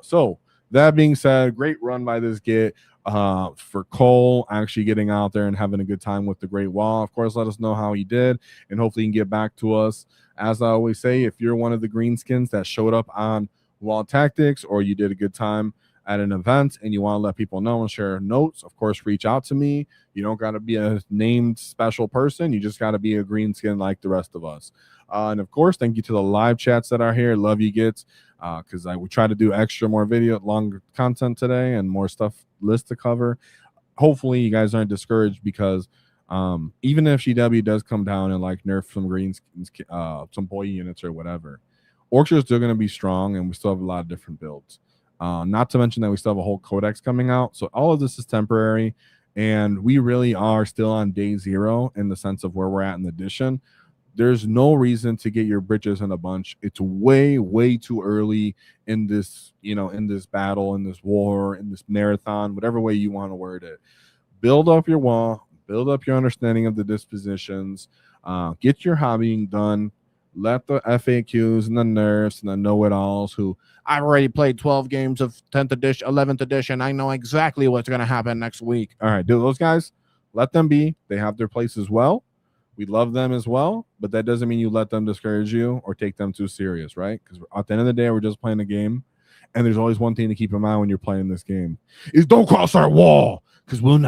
So that being said, great run by this Git. For Cole actually getting out there and having a good time with the Great Wall. Of course, let us know how he did, and hopefully he can get back to us. As I always say, if you're one of the greenskins that showed up on Wall Tactics, or you did a good time at an event and you want to let people know and share notes, of course, reach out to me. You don't got to be a named special person. You just got to be a green skin like the rest of us. And of course, thank you to the live chats that are here. Love you, Gits, because we try to do more longer content today and more stuff list to cover. Hopefully, you guys aren't discouraged because even if GW does come down and like nerf some greens, some boy units or whatever, Orks are still going to be strong, and we still have a lot of different builds. Not to mention that we still have a whole codex coming out. So all of this is temporary, and we really are still on day 0 in the sense of where we're at in the edition. There's no reason to get your britches in a bunch. It's way, way too early in this, in this battle, in this war, in this marathon, whatever way you want to word it. Build up your wall, build up your understanding of the dispositions, get your hobbying done. Let the FAQs and the nerfs and the know-it-alls who I've already played 12 games of 10th edition, 11th edition. I know exactly what's going to happen next week. All right, do those guys, let them be. They have their place as well. We love them as well, but that doesn't mean you let them discourage you or take them too serious, right? Because at the end of the day, we're just playing a game, and there's always one thing to keep in mind when you're playing this game is don't cross our wall, because we'll not